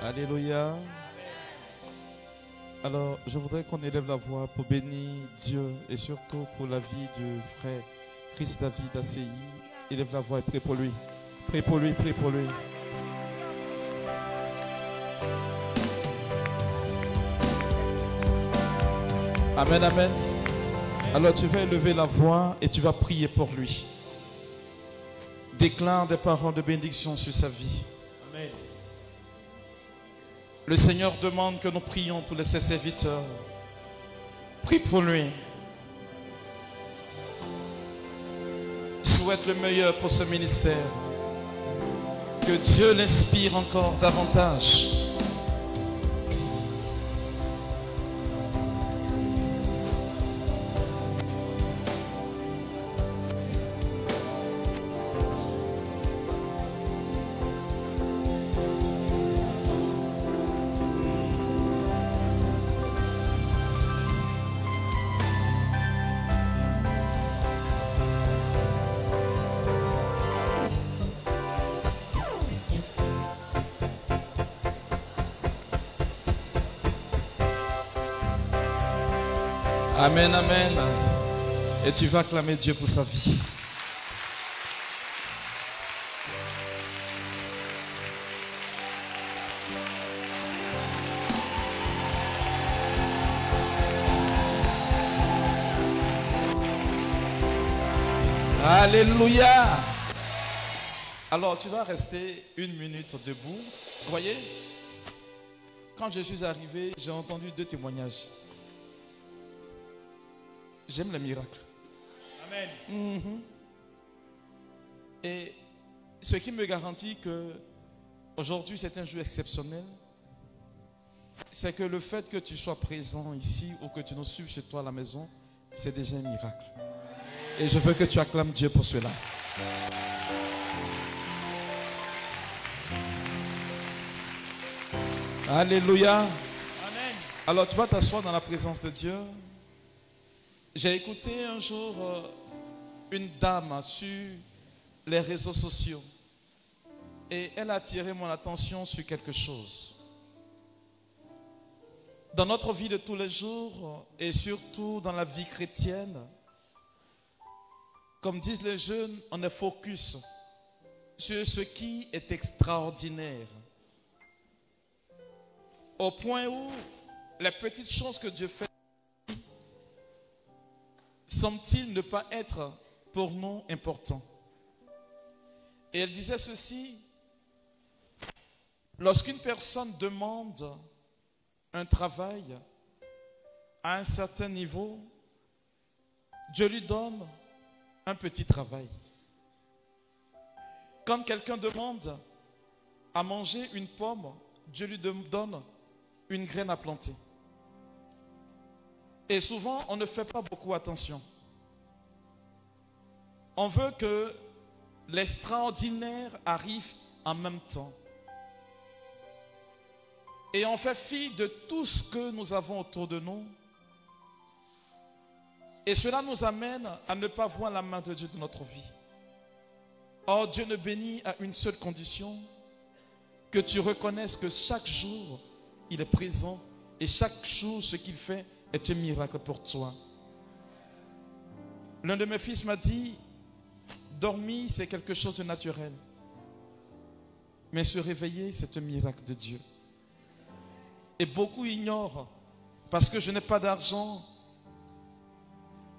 Alléluia. Alors, je voudrais qu'on élève la voix pour bénir Dieu et surtout pour la vie du frère Chris David ACI. Élève la voix et prie pour lui. Prie pour lui, prie pour lui. Amen, amen. Alors tu vas élever la voix et tu vas prier pour lui. Déclare des paroles de bénédiction sur sa vie. Amen. Le Seigneur demande que nous prions pour ses serviteurs. Prie pour lui. Souhaite le meilleur pour ce ministère. Que Dieu l'inspire encore davantage. Amen, amen. Et tu vas acclamer Dieu pour sa vie. Alléluia. Alors tu vas rester 1 minute debout. Vous voyez, quand je suis arrivé, j'ai entendu 2 témoignages. J'aime les miracles. Amen. Et ce qui me garantit que aujourd'hui c'est un jour exceptionnel, c'est que le fait que tu sois présent ici ou que tu nous suives chez toi à la maison, c'est déjà un miracle. Et je veux que tu acclames Dieu pour cela. Alléluia. Amen. Alors tu vas t'asseoir dans la présence de Dieu. J'ai écouté un jour une dame sur les réseaux sociaux et elle a attiré mon attention sur quelque chose. Dans notre vie de tous les jours et surtout dans la vie chrétienne, comme disent les jeunes, on est focus sur ce qui est extraordinaire. Au point où les petites choses que Dieu fait semble-t-il ne pas être pour nous importants. Et elle disait ceci: lorsqu'une personne demande un travail à un certain niveau, Dieu lui donne un petit travail. Quand quelqu'un demande à manger une pomme, Dieu lui donne une graine à planter. Et souvent, on ne fait pas beaucoup attention. On veut que l'extraordinaire arrive en même temps. Et on fait fi de tout ce que nous avons autour de nous. Et cela nous amène à ne pas voir la main de Dieu dans notre vie. Or, Dieu ne bénit à une seule condition: que tu reconnaisses que chaque jour, il est présent et chaque jour, ce qu'il fait est un miracle pour toi. L'un de mes fils m'a dit: dormir, c'est quelque chose de naturel. Mais se réveiller, c'est un miracle de Dieu. Et beaucoup ignorent, parce que je n'ai pas d'argent,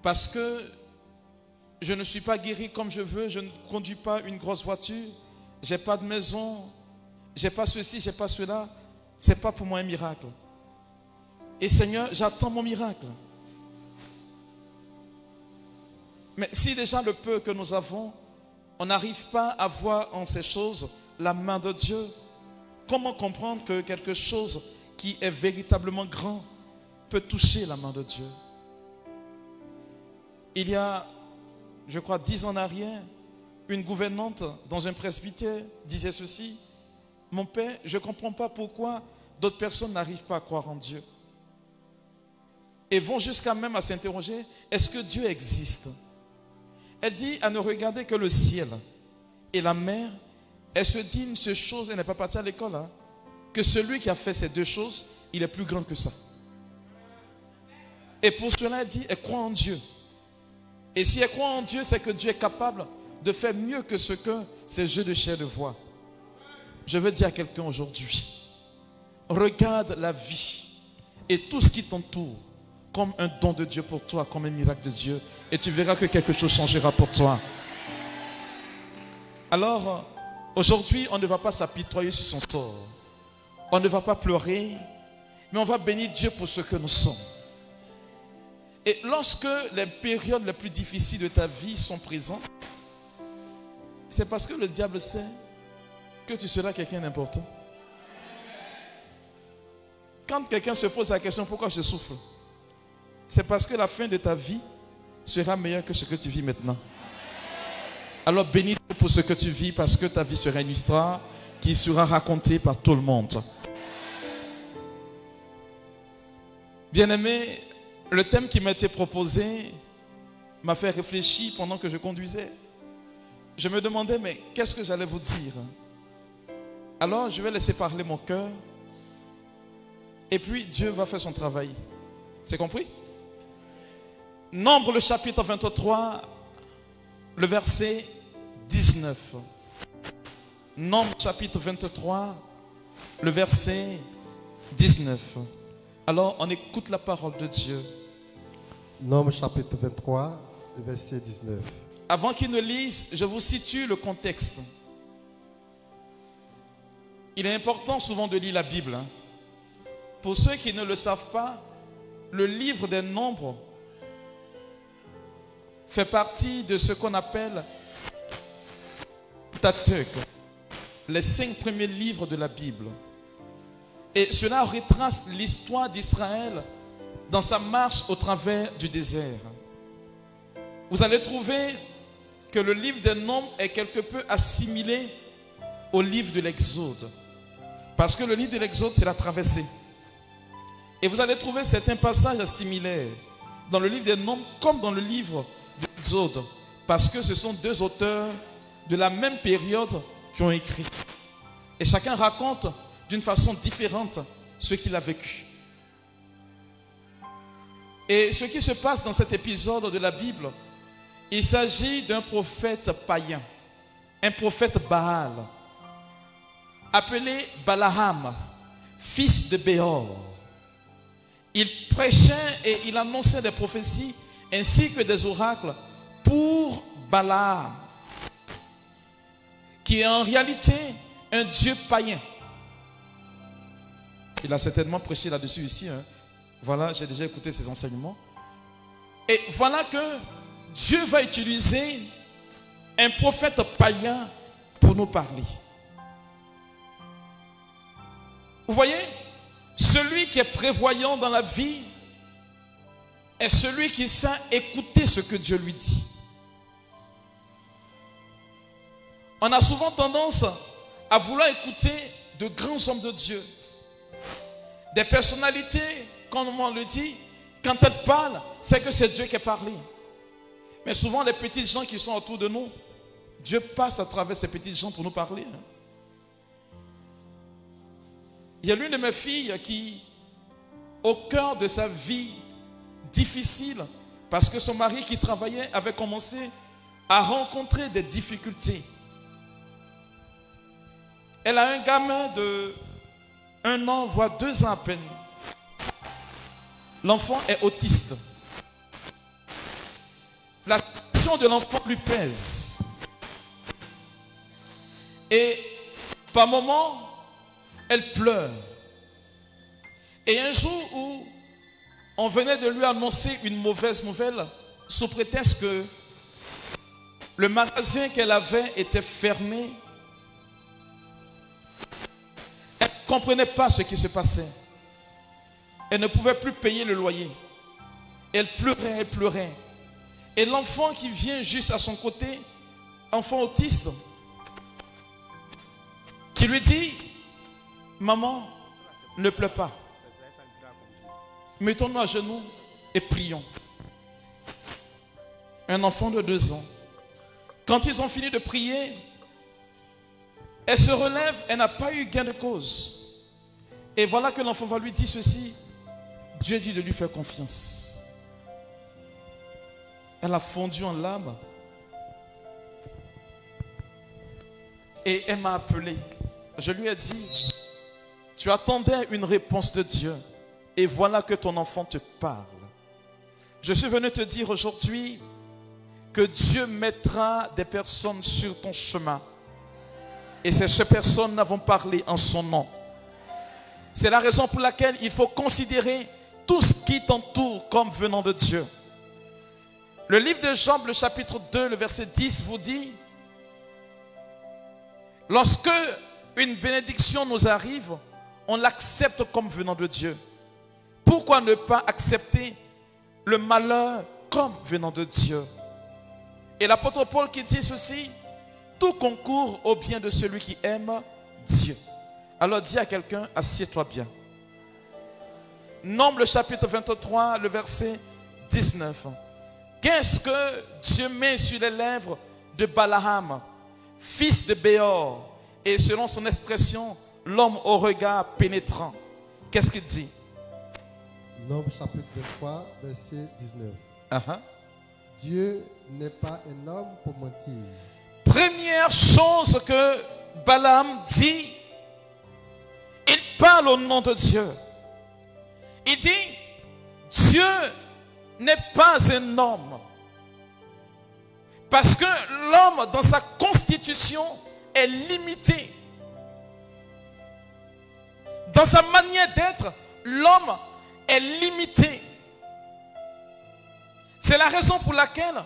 parce que je ne suis pas guéri comme je veux, je ne conduis pas une grosse voiture, je n'ai pas de maison, je n'ai pas ceci, je n'ai pas cela. Ce n'est pas pour moi un miracle. Et Seigneur, j'attends mon miracle. Mais si déjà le peu que nous avons, on n'arrive pas à voir en ces choses la main de Dieu, comment comprendre que quelque chose qui est véritablement grand peut toucher la main de Dieu? Il y a, je crois, 10 ans en arrière, une gouvernante dans un presbytère disait ceci: mon père, je ne comprends pas pourquoi d'autres personnes n'arrivent pas à croire en Dieu. Et vont jusqu'à même à s'interroger, est-ce que Dieu existe? Elle dit à ne regarder que le ciel et la mer. Elle se dit une seule chose, elle n'est pas partie à l'école. que celui qui a fait ces deux choses, il est plus grand que ça. Et pour cela, elle dit, elle croit en Dieu. Et si elle croit en Dieu, c'est que Dieu est capable de faire mieux que ce que ces yeux de chair ne voient. Je veux dire à quelqu'un aujourd'hui, regarde la vie et tout ce qui t'entoure comme un don de Dieu pour toi, comme un miracle de Dieu. Et tu verras que quelque chose changera pour toi. Alors, aujourd'hui, on ne va pas s'apitoyer sur son sort. On ne va pas pleurer, mais on va bénir Dieu pour ce que nous sommes. Et lorsque les périodes les plus difficiles de ta vie sont présentes, c'est parce que le diable sait que tu seras quelqu'un d'important. Quand quelqu'un se pose la question, pourquoi je souffre? C'est parce que la fin de ta vie sera meilleure que ce que tu vis maintenant. Alors bénis Dieu pour ce que tu vis, parce que ta vie sera une histoire qui sera racontée par tout le monde. Bien-aimé, le thème qui m'a été proposé m'a fait réfléchir pendant que je conduisais. Je me demandais, mais qu'est-ce que j'allais vous dire? Alors, je vais laisser parler mon cœur. Et puis, Dieu va faire son travail. C'est compris? Nombre le chapitre 23, le verset 19. Nombre chapitre 23, le verset 19. Alors, on écoute la parole de Dieu. Nombre chapitre 23, verset 19. Avant qu'il ne lise, je vous situe le contexte. Il est important souvent de lire la Bible. Pour ceux qui ne le savent pas, le livre des Nombres fait partie de ce qu'on appelle Pentateuque, les 5 premiers livres de la Bible. Et cela retrace l'histoire d'Israël dans sa marche au travers du désert. Vous allez trouver que le livre des Nombres est quelque peu assimilé au livre de l'Exode. Parce que le livre de l'Exode, c'est la traversée. Et vous allez trouver certains passages similaires dans le livre des Nombres comme dans le livre de l'Exode. Parce que ce sont deux auteurs de la même période qui ont écrit. Et chacun raconte d'une façon différente ce qu'il a vécu. Et ce qui se passe dans cet épisode de la Bible, il s'agit d'un prophète païen, un prophète Baal, appelé Balaam, fils de Béor. Il prêchait et il annonçait des prophéties ainsi que des oracles pour Balaam, qui est en réalité un dieu païen. Il a certainement prêché là-dessus ici. Voilà, j'ai déjà écouté ses enseignements. Et voilà que Dieu va utiliser un prophète païen pour nous parler. Vous voyez, celui qui est prévoyant dans la vie est celui qui sait écouter ce que Dieu lui dit. On a souvent tendance à vouloir écouter de grands hommes de Dieu, des personnalités, comme on le dit, quand elles parlent, c'est que c'est Dieu qui a parlé. Mais souvent, les petits gens qui sont autour de nous, Dieu passe à travers ces petits gens pour nous parler. Il y a l'une de mes filles qui, au cœur de sa vie difficile, parce que son mari qui travaillait avait commencé à rencontrer des difficultés. Elle a un gamin de 1 an, voire 2 ans à peine. L'enfant est autiste. La situation de l'enfant lui pèse. Et par moments, elle pleure. Et un jour où on venait de lui annoncer une mauvaise nouvelle, sous prétexte que le magasin qu'elle avait était fermé, elle ne comprenait pas ce qui se passait. Elle ne pouvait plus payer le loyer. Elle pleurait, elle pleurait. Et l'enfant qui vient juste à son côté, enfant autiste, qui lui dit, maman, ne pleure pas. Mettons-nous à genoux et prions. Un enfant de 2 ans. Quand ils ont fini de prier, elle se relève, elle n'a pas eu gain de cause. Et voilà que l'enfant va lui dire ceci. Dieu dit de lui faire confiance. Elle a fondu en larmes. Et elle m'a appelé. Je lui ai dit, tu attendais une réponse de Dieu. Et voilà que ton enfant te parle. Je suis venu te dire aujourd'hui que Dieu mettra des personnes sur ton chemin. Et ces personnes vont parler en son nom. C'est la raison pour laquelle il faut considérer tout ce qui t'entoure comme venant de Dieu. Le livre de Job, le chapitre 2, le verset 10 vous dit, lorsque une bénédiction nous arrive, on l'accepte comme venant de Dieu. Pourquoi ne pas accepter le malheur comme venant de Dieu? Et l'apôtre Paul qui dit ceci, tout concourt au bien de celui qui aime Dieu. Alors dis à quelqu'un, assieds-toi bien. Nombre le chapitre 23, le verset 19. Qu'est-ce que Dieu met sur les lèvres de Balaam, fils de Béor, et selon son expression, l'homme au regard pénétrant? Qu'est-ce qu'il dit? Nombre chapitre 23, verset 19. Uh-huh. Dieu n'est pas un homme pour mentir. Première chose que Balaam dit, il parle au nom de Dieu. Il dit, Dieu n'est pas un homme. Parce que l'homme, dans sa constitution, est limité. Dans sa manière d'être, l'homme est limité. C'est la raison pour laquelle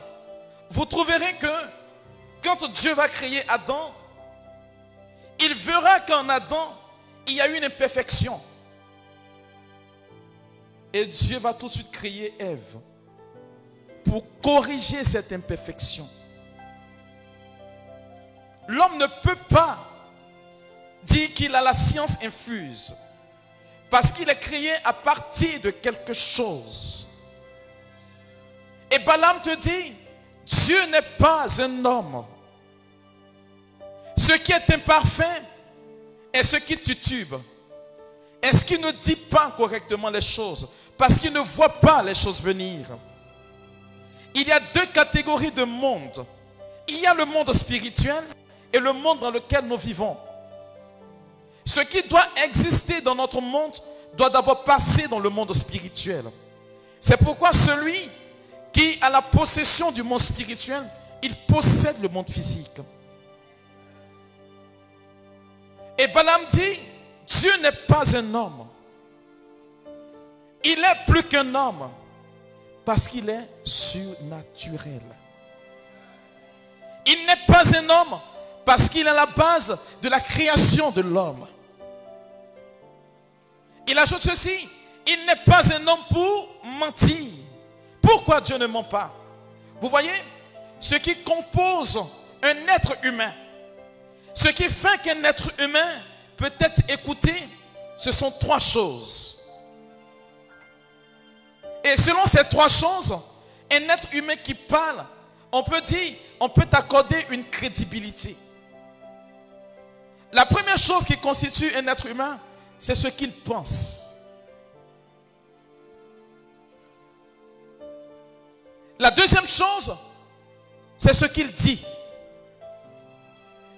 vous trouverez que quand Dieu va créer Adam, il verra qu'en Adam, il y a une imperfection. Et Dieu va tout de suite créer Ève pour corriger cette imperfection. L'homme ne peut pas dire qu'il a la science infuse parce qu'il est créé à partir de quelque chose. Et Balaam te dit, Dieu n'est pas un homme. Ce qui est imparfait est ce qui titube. Est-ce qu'il ne dit pas correctement les choses parce qu'il ne voit pas les choses venir? Il y a deux catégories de monde. Il y a le monde spirituel et le monde dans lequel nous vivons. Ce qui doit exister dans notre monde doit d'abord passer dans le monde spirituel. C'est pourquoi celui qui a la possession du monde spirituel, il possède le monde physique. Et Balaam dit, Dieu n'est pas un homme. Il est plus qu'un homme parce qu'il est surnaturel. Il n'est pas un homme parce qu'il est à la base de la création de l'homme. Il ajoute ceci, il n'est pas un homme pour mentir. Pourquoi Dieu ne ment pas? Vous voyez, ce qui compose un être humain, ce qui fait qu'un être humain peut être écouté, ce sont trois choses. Et selon ces trois choses, un être humain qui parle, on peut dire, on peut accorder une crédibilité. La première chose qui constitue un être humain, c'est ce qu'il pense. La deuxième chose, c'est ce qu'il dit.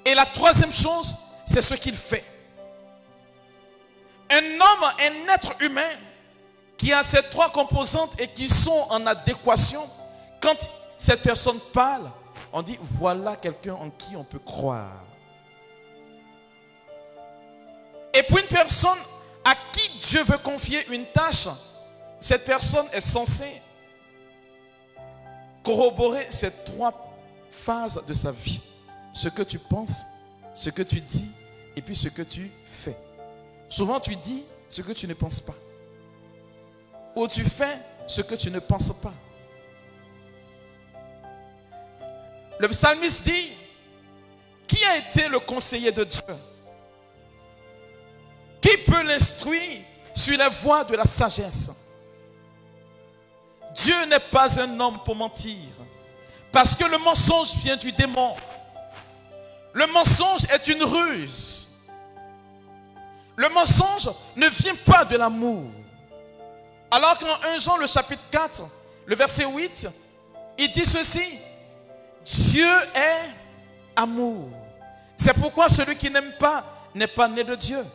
Et la troisième chose, c'est ce qu'il fait. Un homme, un être humain qui a ces trois composantes et qui sont en adéquation, quand cette personne parle, on dit voilà quelqu'un en qui on peut croire. Et pour une personne à qui Dieu veut confier une tâche, cette personne est censée corroborer ces trois phases de sa vie. Ce que tu penses, ce que tu dis et puis ce que tu fais. Souvent tu dis ce que tu ne penses pas. Ou tu fais ce que tu ne penses pas. Le psalmiste dit, qui a été le conseiller de Dieu? Qui peut l'instruire sur les voies de la sagesse? Dieu n'est pas un homme pour mentir. Parce que le mensonge vient du démon. Le mensonge est une ruse. Le mensonge ne vient pas de l'amour. Alors qu'en 1 Jean, le chapitre 4, le verset 8, il dit ceci: Dieu est amour. C'est pourquoi celui qui n'aime pas n'est pas né de Dieu.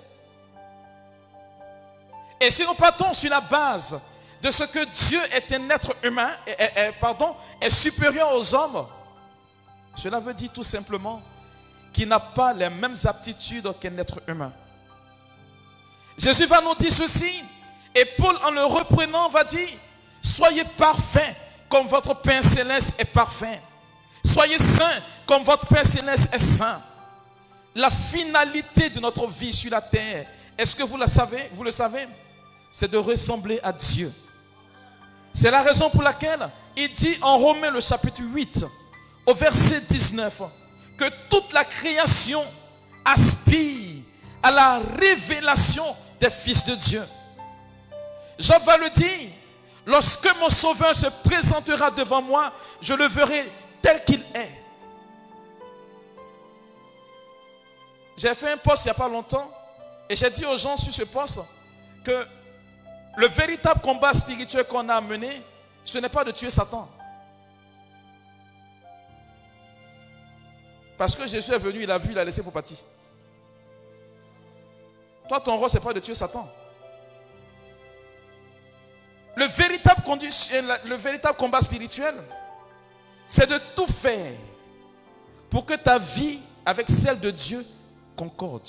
Et si nous partons sur la base de ce que Dieu est un être humain, est supérieur aux hommes, cela veut dire tout simplement qu'il n'a pas les mêmes aptitudes qu'un être humain. Jésus va nous dire ceci, et Paul, en le reprenant, va dire: soyez parfaits comme votre Père céleste est parfait. Soyez saints comme votre Père céleste est saint. La finalité de notre vie sur la terre, est-ce que vous le savez? Vous le savez? C'est de ressembler à Dieu. C'est la raison pour laquelle il dit en Romains le chapitre 8, au verset 19, que toute la création aspire à la révélation des fils de Dieu. Job va le dire: lorsque mon Sauveur se présentera devant moi, je le verrai tel qu'il est. J'ai fait un post il n'y a pas longtemps et j'ai dit aux gens sur ce post que le véritable combat spirituel qu'on a mené, ce n'est pas de tuer Satan. Parce que Jésus est venu, il a vu, il a laissé pour partir. Toi, ton rôle, ce n'est pas de tuer Satan. Le véritable combat spirituel, c'est de tout faire pour que ta vie avec celle de Dieu concorde.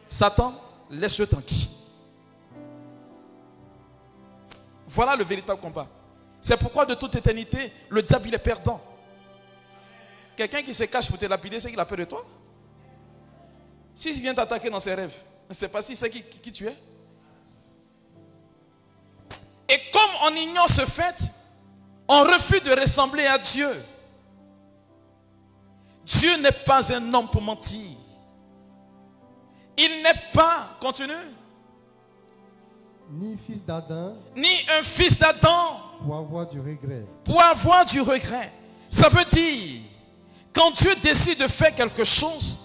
Satan, laisse-le tranquille. Voilà le véritable combat. C'est pourquoi de toute éternité, le diable il est perdant. Quelqu'un qui se cache pour te lapider, c'est qu'il a peur de toi. S'il vient t'attaquer dans ses rêves, ne sait pas si c'est qui tu es. Et comme on ignore ce fait, on refuse de ressembler à Dieu. Dieu n'est pas un homme pour mentir. Il n'est pas, continue, ni fils d'Adam, ni un fils d'Adam pour avoir du regret. Pour avoir du regret. Ça veut dire, quand Dieu décide de faire quelque chose,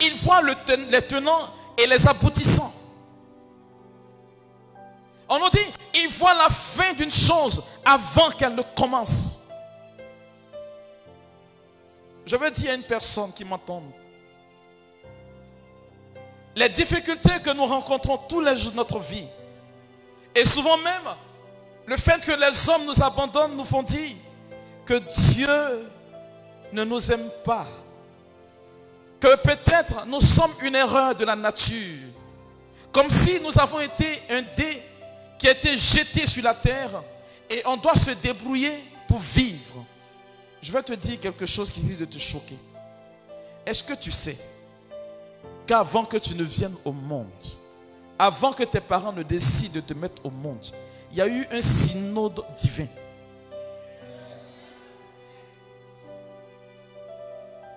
il voit les tenants et les aboutissants. On nous dit, il voit la fin d'une chose avant qu'elle ne commence. Je veux dire à une personne qui m'entend, les difficultés que nous rencontrons tous les jours de notre vie, et souvent même, le fait que les hommes nous abandonnent nous font dire que Dieu ne nous aime pas. Que peut-être nous sommes une erreur de la nature. Comme si nous avons été un dé qui a été jeté sur la terre et on doit se débrouiller pour vivre. Je vais te dire quelque chose qui risque de te choquer. Est-ce que tu sais qu'avant que tu ne viennes au monde, avant que tes parents ne décident de te mettre au monde, il y a eu un synode divin.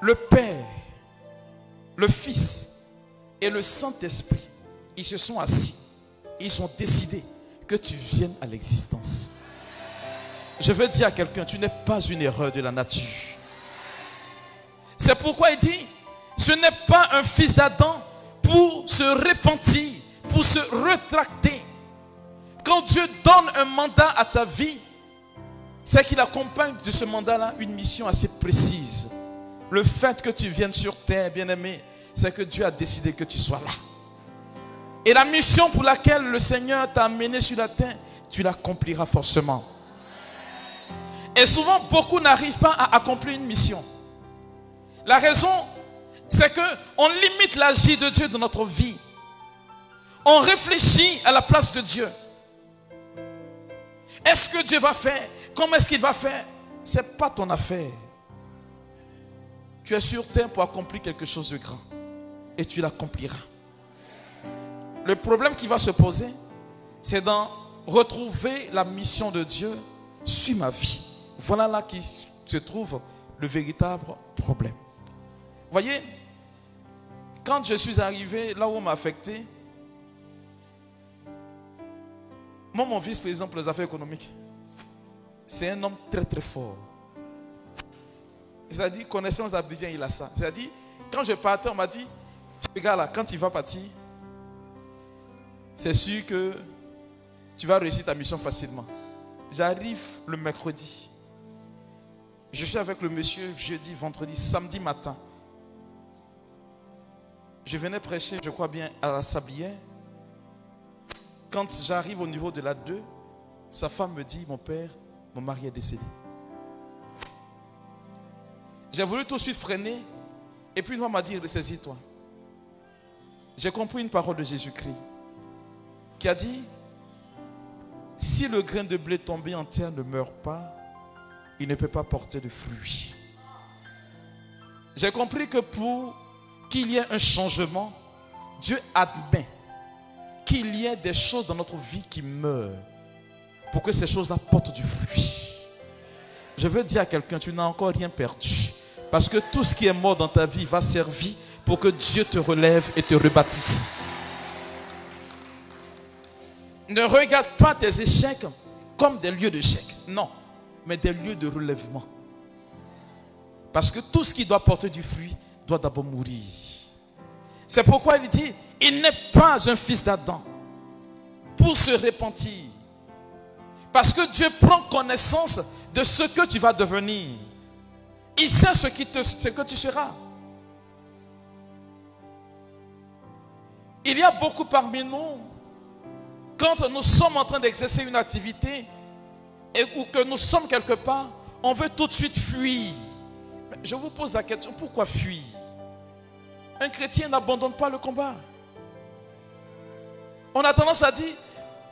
Le Père, le Fils et le Saint-Esprit, ils se sont assis. Ils ont décidé que tu viennes à l'existence. Je veux dire à quelqu'un, tu n'es pas une erreur de la nature. C'est pourquoi il dit, ce n'est pas un fils d'Adam pour se repentir, pour se rétracter. Quand Dieu donne un mandat à ta vie, c'est qu'il accompagne de ce mandat-là une mission assez précise. Le fait que tu viennes sur terre, bien-aimé, c'est que Dieu a décidé que tu sois là. Et la mission pour laquelle le Seigneur t'a amené sur la terre, tu l'accompliras forcément. Et souvent, beaucoup n'arrivent pas à accomplir une mission. La raison, c'est qu'on limite l'agir de Dieu dans notre vie. On réfléchit à la place de Dieu. Est-ce que Dieu va faire? Comment est-ce qu'il va faire? Ce n'est pas ton affaire. Tu es sur terre pour accomplir quelque chose de grand. Et tu l'accompliras. Le problème qui va se poser, c'est d'en retrouver la mission de Dieu sur ma vie. Voilà là qui se trouve le véritable problème. Voyez, quand je suis arrivé là où on m'a affecté, moi, mon vice-président pour les affaires économiques, c'est un homme très très fort. C'est-à-dire, connaissance d'Abidjan, il a ça. C'est-à-dire, quand je partais, on m'a dit, regarde là, quand il va partir, c'est sûr que tu vas réussir ta mission facilement. J'arrive le mercredi. Je suis avec le monsieur jeudi, vendredi, samedi matin. Je venais prêcher, je crois bien, à la Sablière. Quand j'arrive au niveau de la 2, sa femme me dit, mon père, mon mari est décédé. J'ai voulu tout de suite freiner. Et puis une fois m'a dit, ressaisis-toi. J'ai compris une parole de Jésus-Christ qui a dit, si le grain de blé tombé en terre ne meurt pas, il ne peut pas porter de fruits. J'ai compris que pour qu'il y ait un changement, Dieu admet qu'il y ait des choses dans notre vie qui meurent pour que ces choses-là portent du fruit. Je veux dire à quelqu'un, tu n'as encore rien perdu. Parce que tout ce qui est mort dans ta vie va servir pour que Dieu te relève et te rebâtisse. Ne regarde pas tes échecs comme des lieux d'échec. Non, mais des lieux de relèvement. Parce que tout ce qui doit porter du fruit doit d'abord mourir. C'est pourquoi il dit, il n'est pas un fils d'Adam pour se repentir. Parce que Dieu prend connaissance de ce que tu vas devenir. Il sait ce que tu seras. Il y a beaucoup parmi nous, quand nous sommes en train d'exercer une activité ou que nous sommes quelque part, on veut tout de suite fuir. Mais je vous pose la question, pourquoi fuir? Un chrétien n'abandonne pas le combat. On a tendance à dire,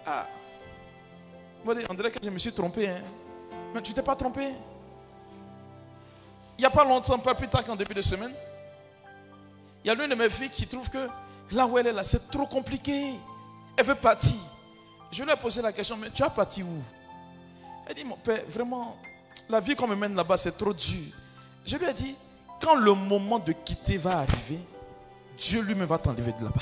ah, on dirait que je me suis trompé. Hein. Mais tu ne t'es pas trompé. Il n'y a pas longtemps, pas plus tard qu'en début de semaine, il y a l'une de mes filles qui trouve que là où elle est là, c'est trop compliqué. Elle veut partir. Je lui ai posé la question, mais tu as parti où? Elle dit, mon père, vraiment, la vie qu'on me mène là-bas, c'est trop dur. Je lui ai dit, quand le moment de quitter va arriver, Dieu lui-même va t'enlever de là-bas.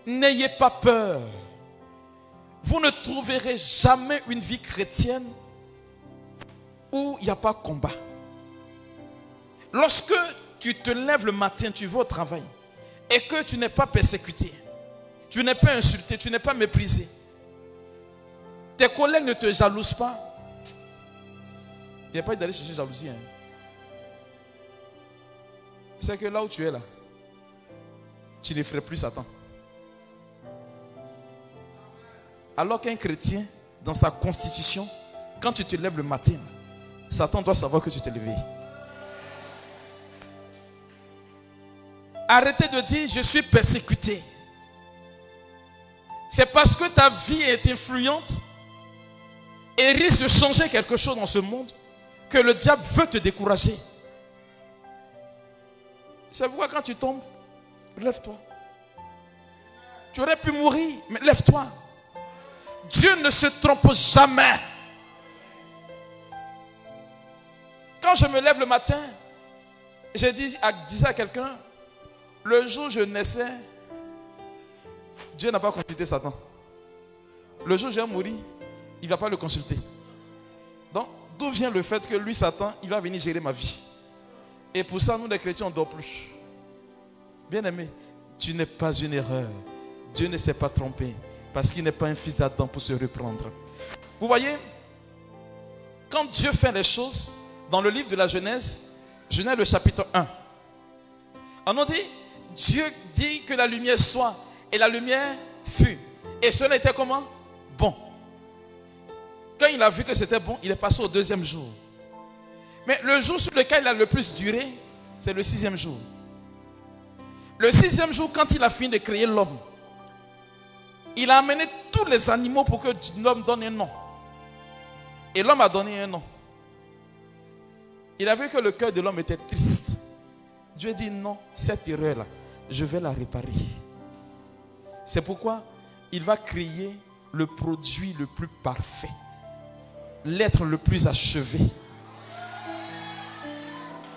N'ayez pas peur. Vous ne trouverez jamais une vie chrétienne où il n'y a pas de combat. Lorsque tu te lèves le matin, tu vas au travail et que tu n'es pas persécuté, tu n'es pas insulté, tu n'es pas méprisé, tes collègues ne te jalousent pas, il n'y a pas d'aller chercher jalousie. Hein. C'est que là où tu es là, tu ne ferais plus Satan. Alors qu'un chrétien, dans sa constitution, quand tu te lèves le matin, Satan doit savoir que tu t'es levé. Arrêtez de dire je suis persécuté. C'est parce que ta vie est influente et risque de changer quelque chose dans ce monde que le diable veut te décourager. C'est pourquoi quand tu tombes, lève-toi. Tu aurais pu mourir, mais lève-toi. Dieu ne se trompe jamais. Quand je me lève le matin, je disais à quelqu'un, le jour où je naissais, Dieu n'a pas consulté Satan. Le jour où je vais mourir, il ne va pas le consulter. Donc, d'où vient le fait que lui, Satan, il va venir gérer ma vie? Et pour ça, nous les chrétiens, on ne dort plus. Bien-aimé, tu n'es pas une erreur. Dieu ne s'est pas trompé. Parce qu'il n'est pas un fils d'Adam pour se reprendre. Vous voyez, quand Dieu fait les choses, dans le livre de la Genèse, Genèse le chapitre 1, on nous dit, Dieu dit que la lumière soit, et la lumière fut. Et cela était comment? Bon. Quand il a vu que c'était bon, il est passé au deuxième jour. Mais le jour sur lequel il a le plus duré, c'est le 6e jour. Le 6e jour, quand il a fini de créer l'homme, il a amené tous les animaux pour que l'homme donne un nom. Et l'homme a donné un nom. Il a vu que le cœur de l'homme était triste. Dieu dit non, cette erreur-là, je vais la réparer. C'est pourquoi il va créer le produit le plus parfait. L'être le plus achevé.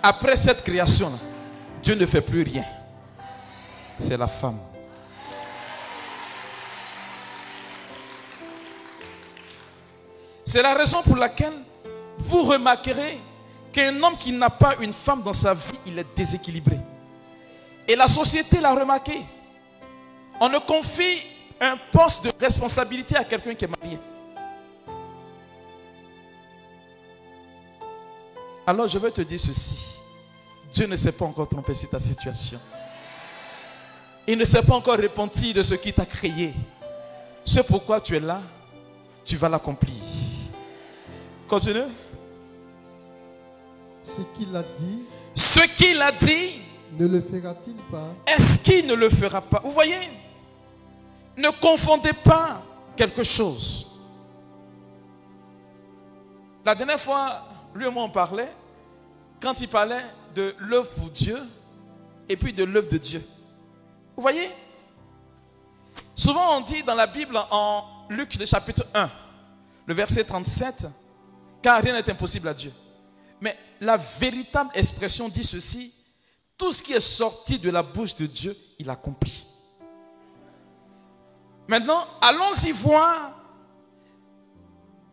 Après cette création-là, Dieu ne fait plus rien. C'est la femme. C'est la raison pour laquelle vous remarquerez qu'un homme qui n'a pas une femme dans sa vie, il est déséquilibré. Et la société l'a remarqué. On ne confie un poste de responsabilité à quelqu'un qui est marié. Alors je vais te dire ceci. Dieu ne s'est pas encore trompé sur ta situation. Il ne s'est pas encore repenti de ce qui t'a créé. Ce pourquoi tu es là, tu vas l'accomplir. Continue. Ce qu'il a dit, Ce qu'il a dit, ne le fera-t-il pas? est-ce qu'il ne le fera pas? Vous voyez? Ne confondez pas quelque chose. La dernière fois, lui et moi on parlait, quand il parlait de l'œuvre pour Dieu et puis de l'œuvre de Dieu. Vous voyez? Souvent on dit dans la Bible en Luc le chapitre 1, le verset 37, car rien n'est impossible à Dieu. Mais la véritable expression dit ceci: tout ce qui est sorti de la bouche de Dieu, il accomplit. Maintenant, allons-y voir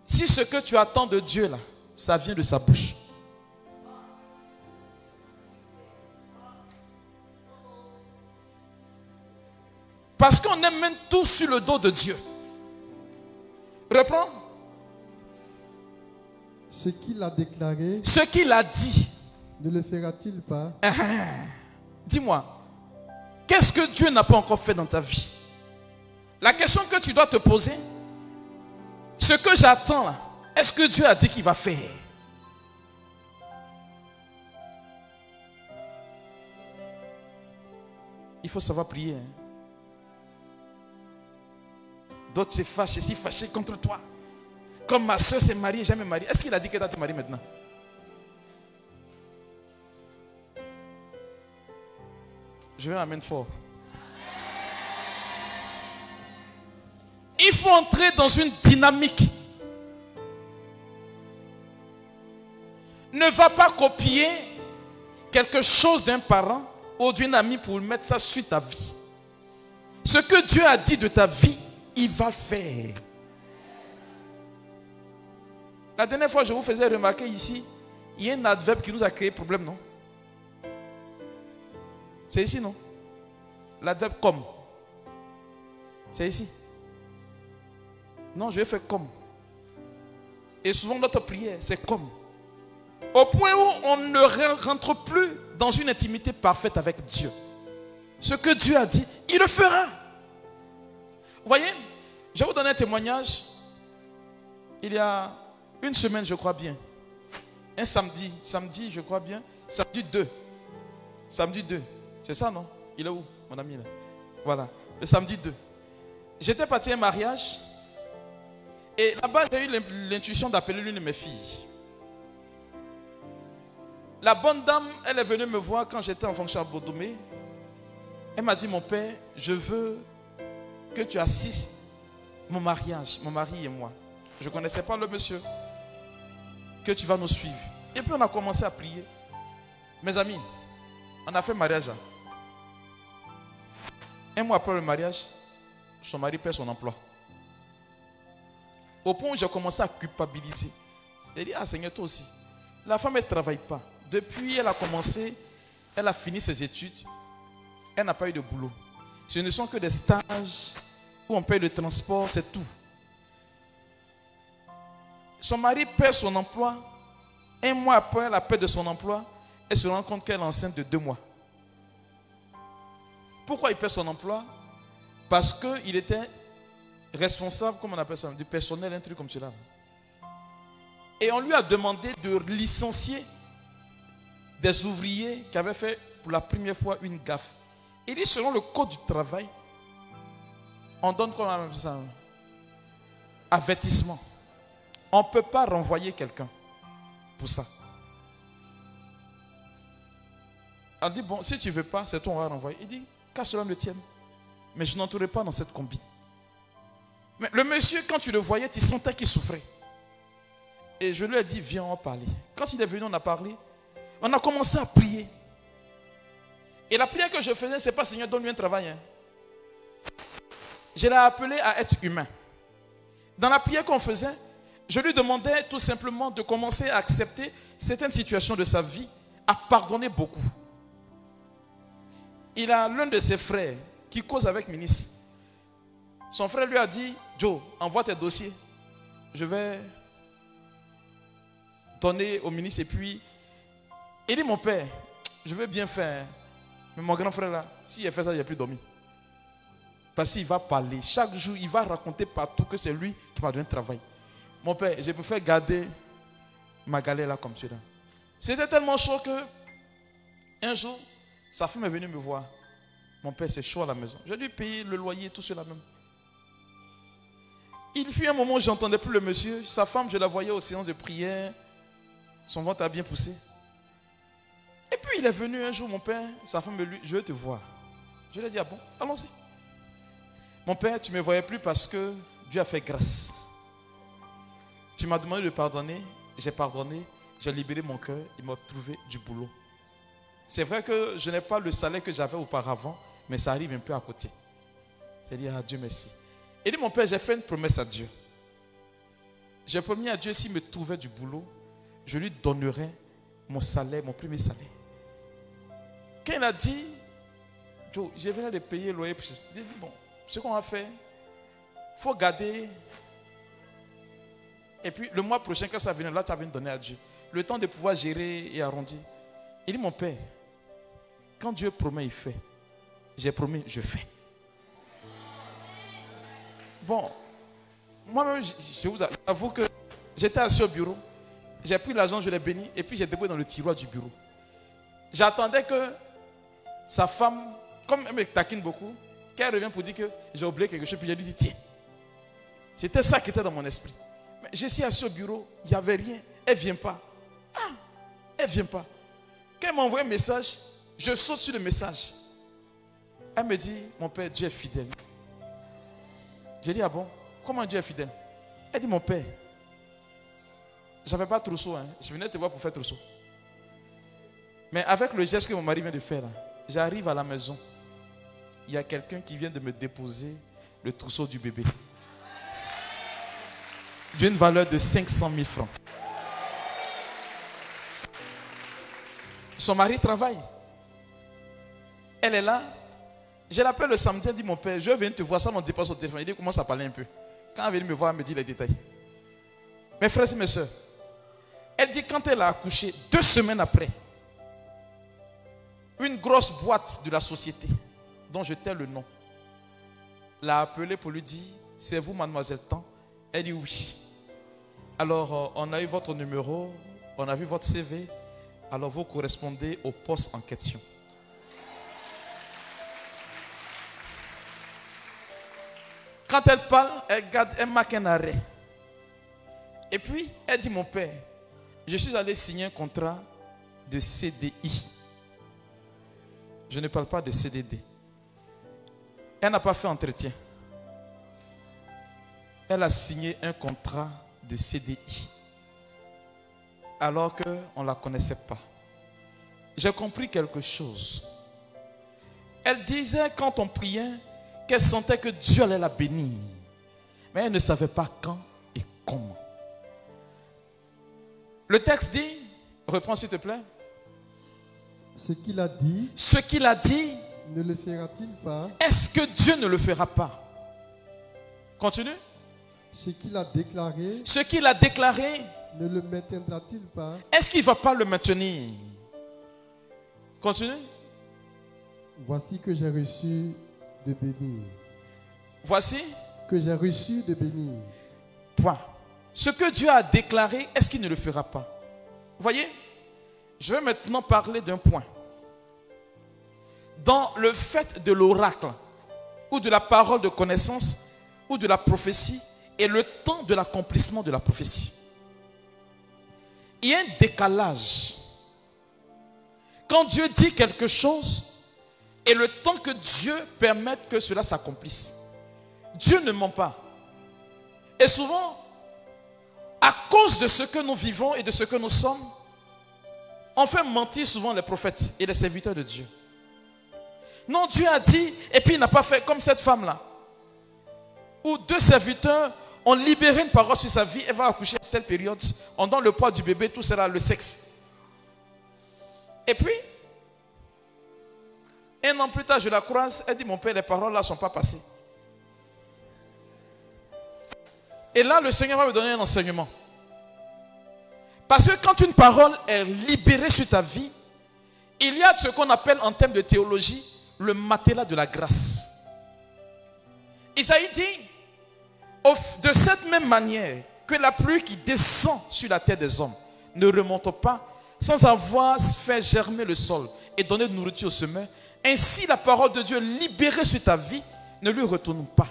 si ce que tu attends de Dieu là, ça vient de sa bouche. Parce qu'on aime même tout sur le dos de Dieu. Reprends. Ce qu'il a déclaré, Ce qu'il a dit. ne le fera-t-il pas? Dis-moi, qu'est-ce que Dieu n'a pas encore fait dans ta vie? La question que tu dois te poser, ce que j'attends là, est-ce que Dieu a dit qu'il va faire? Il faut savoir prier. D'autres se fâchent, si fâchés contre toi. Comme ma soeur s'est mariée, jamais mariée. Est-ce qu'il a dit qu'elle doit te marier maintenant? Je vais amener fort. Il faut entrer dans une dynamique. Ne va pas copier quelque chose d'un parent ou d'une amie pour mettre ça sur ta vie. Ce que Dieu a dit de ta vie, il va faire. La dernière fois, je vous faisais remarquer ici, il y a un adverbe qui nous a créé problème, non? C'est ici, non? L'adverbe comme. C'est ici. Non, je vais faire comme. Et souvent, notre prière, c'est comme. Au point où on ne rentre plus dans une intimité parfaite avec Dieu. Ce que Dieu a dit, il le fera. Vous voyez, je vais vous donner un témoignage. Il y a une semaine, je crois bien. Un samedi, je crois bien. Samedi 2. Samedi 2. C'est ça, non? Il est où, mon ami là? Voilà, le samedi 2. J'étais parti à un mariage. Et là-bas, j'ai eu l'intuition d'appeler l'une de mes filles. La bonne dame, elle est venue me voir quand j'étais en fonction à Bodomé. Elle m'a dit, mon père, je veux que tu assistes mon mariage, mon mari et moi. Je ne connaissais pas le monsieur. Que tu vas nous suivre. Et puis on a commencé à prier. Mes amis, on a fait le mariage. Un mois après le mariage, son mari perd son emploi. Au point où j'ai commencé à culpabiliser. J'ai dit, ah Seigneur, toi aussi. La femme, elle ne travaille pas. Depuis, elle a commencé, elle a fini ses études. Elle n'a pas eu de boulot. Ce ne sont que des stages où on paye le transport, c'est tout. Son mari perd son emploi. Un mois après la perte de son emploi, elle se rend compte qu'elle est enceinte de 2 mois. Pourquoi il perd son emploi? Parce qu'il était responsable, comment on appelle ça, du personnel, un truc comme cela. Et on lui a demandé de licencier des ouvriers qui avaient fait pour la première fois une gaffe. Il dit, selon le code du travail, on donne quoi, ça, avertissement. On ne peut pas renvoyer quelqu'un pour ça. On dit, bon, si tu ne veux pas, c'est toi, on va renvoyer. Il dit, qu'à cela me tienne. Mais je n'entrerai pas dans cette combine. Mais le monsieur, quand tu le voyais, tu sentais qu'il souffrait. Et je lui ai dit, viens, on va parler. Quand il est venu, on a parlé. On a commencé à prier. Et la prière que je faisais, ce n'est pas Seigneur, donne-lui un travail. Hein. Je l'ai appelé à être humain. Dans la prière qu'on faisait, je lui demandais tout simplement de commencer à accepter certaines situations de sa vie, à pardonner beaucoup. Il a l'un de ses frères qui cause avec ministre. Son frère lui a dit, Joe, envoie tes dossiers. Je vais donner au ministre. Et puis, il dit, mon père, je veux bien faire. Mais mon grand frère là, s'il a fait ça, il n'a plus dormi. Parce qu'il va parler. Chaque jour, il va raconter partout que c'est lui qui m'a donné le travail. Mon père, je préfère garder ma galère là comme celui-là. C'était tellement chaud que un jour, sa femme est venue me voir. Mon père, c'est chaud à la maison. Je lui ai payé le loyer, tout cela même. Il fut un moment où je n'entendais plus le monsieur. Sa femme, je la voyais aux séances de prière. Son ventre a bien poussé. Et puis il est venu un jour, mon père, sa femme me dit, je veux te voir. Je lui ai dit, ah bon, allons-y. Mon père, tu ne me voyais plus parce que Dieu a fait grâce. Tu m'as demandé de pardonner, j'ai pardonné, j'ai libéré mon cœur, il m'a trouvé du boulot. C'est vrai que je n'ai pas le salaire que j'avais auparavant, mais ça arrive un peu à côté. J'ai dit, ah Dieu merci. Il dit, mon père, j'ai fait une promesse à Dieu. J'ai promis à Dieu, s'il me trouvait du boulot, je lui donnerais mon salaire, mon premier salaire. Quand il a dit, Joe, je viens de payer le loyer, j'ai dit, bon, ce qu'on va faire, il faut garder. Et puis le mois prochain, quand ça vient, là, tu vas venir donner à Dieu. Le temps de pouvoir gérer et arrondir. Il dit, mon père, quand Dieu promet, il fait. J'ai promis, je fais. Bon, moi-même, je vous avoue que j'étais assis au bureau. J'ai pris l'argent, je l'ai béni, et puis j'ai déposé dans le tiroir du bureau. J'attendais que sa femme, comme elle me taquine beaucoup, qu'elle revienne pour dire que j'ai oublié quelque chose, puis j'ai dit, tiens. C'était ça qui était dans mon esprit. Mais je suis assis au bureau, il n'y avait rien, elle ne vient pas. Ah, elle ne vient pas. Quand elle m'a envoyé un message, je saute sur le message. Elle me dit, mon père, Dieu est fidèle. J'ai dit, ah bon, comment Dieu est fidèle? Elle dit, mon père, je n'avais pas trousseau, hein. Je venais te voir pour faire trousseau. Mais avec le geste que mon mari vient de faire, j'arrive à la maison. Il y a quelqu'un qui vient de me déposer le trousseau du bébé. D'une valeur de 500 000 francs. Son mari travaille. Elle est là. Je l'appelle le samedi, elle dit, mon père, je viens te voir, ça m'en dit pas sur le téléphone. Il dit, commence à parler un peu. Quand elle vient me voir, elle me dit les détails. Mes frères et mes soeurs, elle dit, quand elle a accouché, 2 semaines après, une grosse boîte de la société, dont je tais le nom, l'a appelée pour lui dire, c'est vous, mademoiselle Tan? Elle dit oui. Alors, on a eu votre numéro, on a vu votre CV, alors vous correspondez au poste en question. Quand elle parle, elle marque un arrêt. Et puis, elle dit, mon père, je suis allé signer un contrat de CDI. Je ne parle pas de CDD. Elle n'a pas fait entretien. Elle a signé un contrat de CDI. Alors qu'on ne la connaissait pas. J'ai compris quelque chose. Elle disait quand on priait qu'elle sentait que Dieu allait la bénir. Mais elle ne savait pas quand et comment. Le texte dit, reprends s'il te plaît. Ce qu'il a dit, ce qu'il a dit, ne le fera-t-il pas? Est-ce que Dieu ne le fera pas? Continue. Ce qu'il a déclaré, ce qu'il a déclaré, ne le maintiendra-t-il pas? Est-ce qu'il ne va pas le maintenir? Continue. Voici que j'ai reçu de bénir. Voici que j'ai reçu de bénir. Point. Ce que Dieu a déclaré, est-ce qu'il ne le fera pas? Vous voyez? Je vais maintenant parler d'un point. Dans le fait de l'oracle, ou de la parole de connaissance, ou de la prophétie, et le temps de l'accomplissement de la prophétie. Il y a un décalage. Quand Dieu dit quelque chose, et le temps que Dieu permette que cela s'accomplisse. Dieu ne ment pas. Et souvent, à cause de ce que nous vivons et de ce que nous sommes, on fait mentir souvent les prophètes et les serviteurs de Dieu. Non, Dieu a dit, et puis il n'a pas fait comme cette femme-là, où 2 serviteurs ont libéré une parole sur sa vie, elle va accoucher à telle période, on donne le poids du bébé, tout sera le sexe. Et puis, 1 an plus tard, je la croise, elle dit, mon père, les paroles là ne sont pas passées. Et là, le Seigneur va me donner un enseignement. Parce que quand une parole est libérée sur ta vie, il y a ce qu'on appelle en termes de théologie le matelas de la grâce. Isaïe dit, de cette même manière que la pluie qui descend sur la terre des hommes ne remonte pas sans avoir fait germer le sol et donner de nourriture au semeur, ainsi la parole de Dieu libérée sur ta vie ne lui retourne pas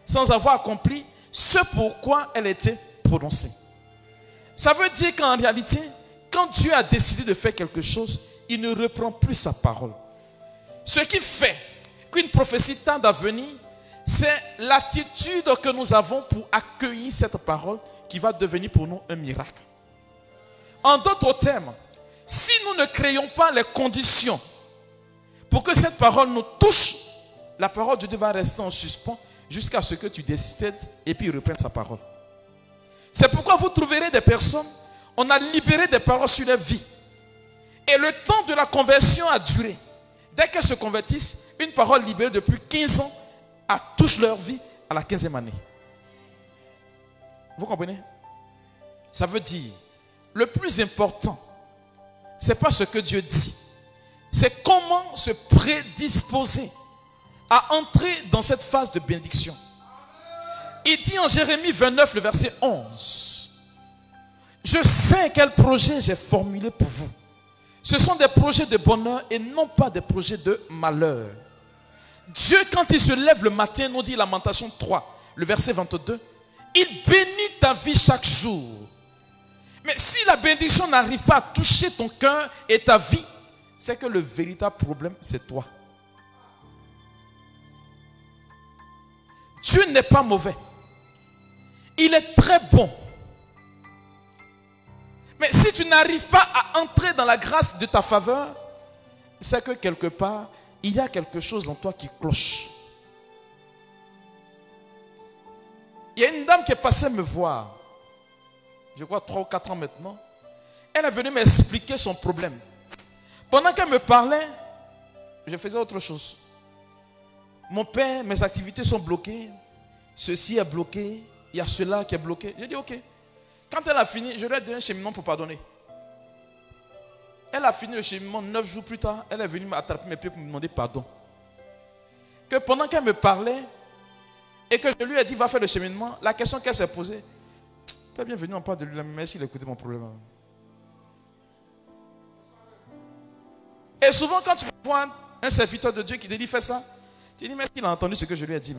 sans avoir accompli ce pourquoi elle était prononcée. Ça veut dire qu'en réalité, quand Dieu a décidé de faire quelque chose, il ne reprend plus sa parole. Ce qui fait qu'une prophétie tarde à venir, c'est l'attitude que nous avons pour accueillir cette parole qui va devenir pour nous un miracle. En d'autres termes, si nous ne créons pas les conditions pour que cette parole nous touche, la parole de Dieu va rester en suspens jusqu'à ce que tu décides et puis il reprenne sa parole. C'est pourquoi vous trouverez des personnes, on a libéré des paroles sur leur vie. Et le temps de la conversion a duré. Dès qu'elles se convertissent, une parole libérée depuis 15 ans touche leur vie à la 15e année. Vous comprenez? Ça veut dire, le plus important, ce n'est pas ce que Dieu dit. C'est comment se prédisposer à entrer dans cette phase de bénédiction. Il dit en Jérémie 29, le verset 11, « Je sais quel projet j'ai formulé pour vous. Ce sont des projets de bonheur et non pas des projets de malheur. » Dieu, quand il se lève le matin, nous dit Lamentation 3, le verset 22, « Il bénit ta vie chaque jour. » Mais si la bénédiction n'arrive pas à toucher ton cœur et ta vie, c'est que le véritable problème, c'est toi. Dieu n'est pas mauvais. Il est très bon. Mais si tu n'arrives pas à entrer dans la grâce de ta faveur, c'est que quelque part, il y a quelque chose en toi qui cloche. Il y a une dame qui est passée me voir, je crois 3 ou 4 ans maintenant. Elle est venue m'expliquer son problème. Pendant qu'elle me parlait, je faisais autre chose. Mon père, mes activités sont bloquées. Ceci est bloqué. Il y a cela qui est bloqué. J'ai dit ok. Quand elle a fini, je lui ai donné un cheminement pour pardonner. Elle a fini le cheminement 9 jours plus tard. Elle est venue m'attraper mes pieds pour me demander pardon. Que pendant qu'elle me parlait et que je lui ai dit va faire le cheminement, la question qu'elle s'est posée, Père bienvenue, on parle de lui, merci d'écouter mon problème. Et souvent quand tu vois un serviteur de Dieu qui te dit fais ça, tu dis mais il a entendu ce que je lui ai dit.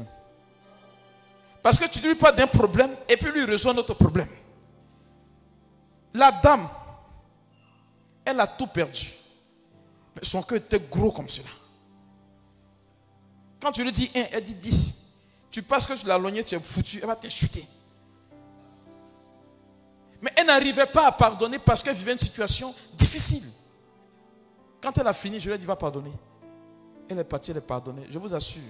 Parce que tu ne lui parles d'un problème et puis lui reçoit notre problème. La dame, elle a tout perdu. Mais son cœur était gros comme cela. Quand tu lui dis 1, elle dit 10. Tu penses que tu l'as logné, tu es foutu, elle va t'insulter. Mais elle n'arrivait pas à pardonner parce qu'elle vivait une situation difficile. Quand elle a fini, je lui ai dit va pardonner. Elle est partie, elle est pardonnée. Je vous assure.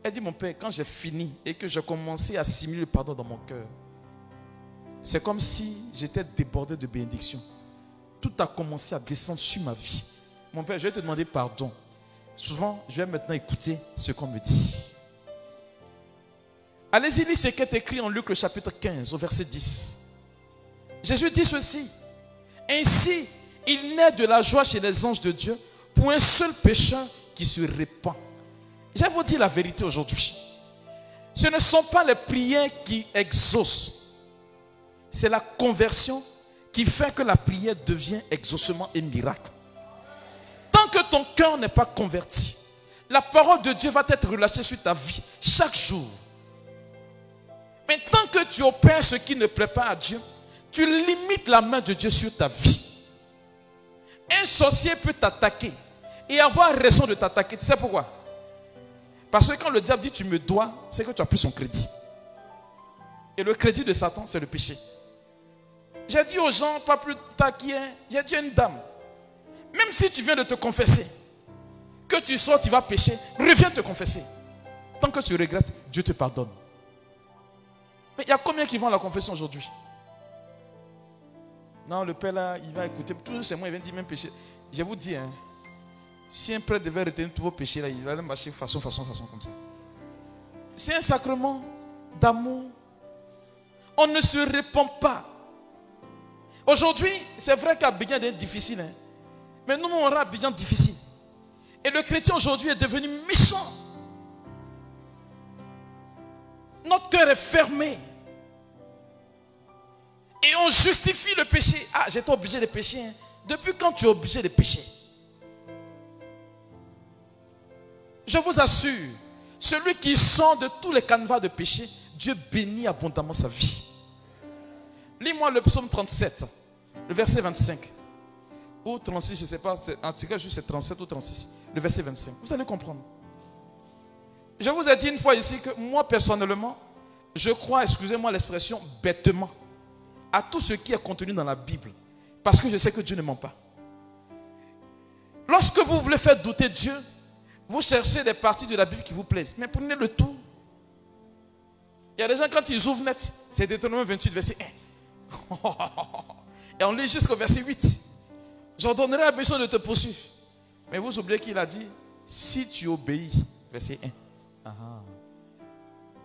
Elle dit mon père, quand j'ai fini et que j'ai commencé à assimiler le pardon dans mon cœur, c'est comme si j'étais débordé de bénédiction. Tout a commencé à descendre sur ma vie. Mon père, je vais te demander pardon. Souvent, je vais maintenant écouter ce qu'on me dit. Allez-y, lisez ce qui est écrit en Luc le chapitre 15 au verset 10. Jésus dit ceci. Ainsi, il naît de la joie chez les anges de Dieu pour un seul pécheur qui se répand. Je vais vous dire la vérité aujourd'hui. Ce ne sont pas les prières qui exaucent. C'est la conversion qui fait que la prière devient exaucement et miracle. Tant que ton cœur n'est pas converti, la parole de Dieu va être relâchée sur ta vie chaque jour. Mais tant que tu opères ce qui ne plaît pas à Dieu, tu limites la main de Dieu sur ta vie. Un sorcier peut t'attaquer et avoir raison de t'attaquer. Tu sais pourquoi? Parce que quand le diable dit tu me dois, c'est que tu as pris son crédit. Et le crédit de Satan, c'est le péché. J'ai dit aux gens, pas plus tard qu'hier, j'ai dit à une dame, même si tu viens de te confesser, que tu sors, tu vas pécher, reviens te confesser. Tant que tu regrettes, Dieu te pardonne. Mais il y a combien qui vont à la confession aujourd'hui? Non, le père là, il va écouter. Toujours c'est moi, il vient dire même péché. Je vous dis, hein, si un prêtre devait retenir tous vos péchés, là, il allait marcher façon comme ça. C'est un sacrement d'amour On ne se répand pas. Aujourd'hui, c'est vrai qu'Abidjan est difficile. Hein? Mais nous, on rend Abidjan difficile. Et le chrétien aujourd'hui est devenu méchant. Notre cœur est fermé. Et on justifie le péché. Ah, j'étais obligé de pécher. Hein? Depuis quand tu es obligé de pécher? Je vous assure, celui qui sort de tous les canevas de péché, Dieu bénit abondamment sa vie. Lis-moi le psaume 37, le verset 25. Ou 36, je ne sais pas. En tout cas, juste c'est 37 ou 36. Le verset 25. Vous allez comprendre. Je vous ai dit une fois ici que moi, personnellement, je crois, excusez-moi l'expression, bêtement, à tout ce qui est contenu dans la Bible. Parce que je sais que Dieu ne ment pas. Lorsque vous voulez faire douter Dieu, vous cherchez des parties de la Bible qui vous plaisent. Mais prenez le tout. Il y a des gens, quand ils ouvrent net, c'est Deutéronome 28, verset 1. Et on lit jusqu'au verset 8. J'ordonnerai à personne de te poursuivre. Mais vous oubliez qu'il a dit, si tu obéis, verset 1.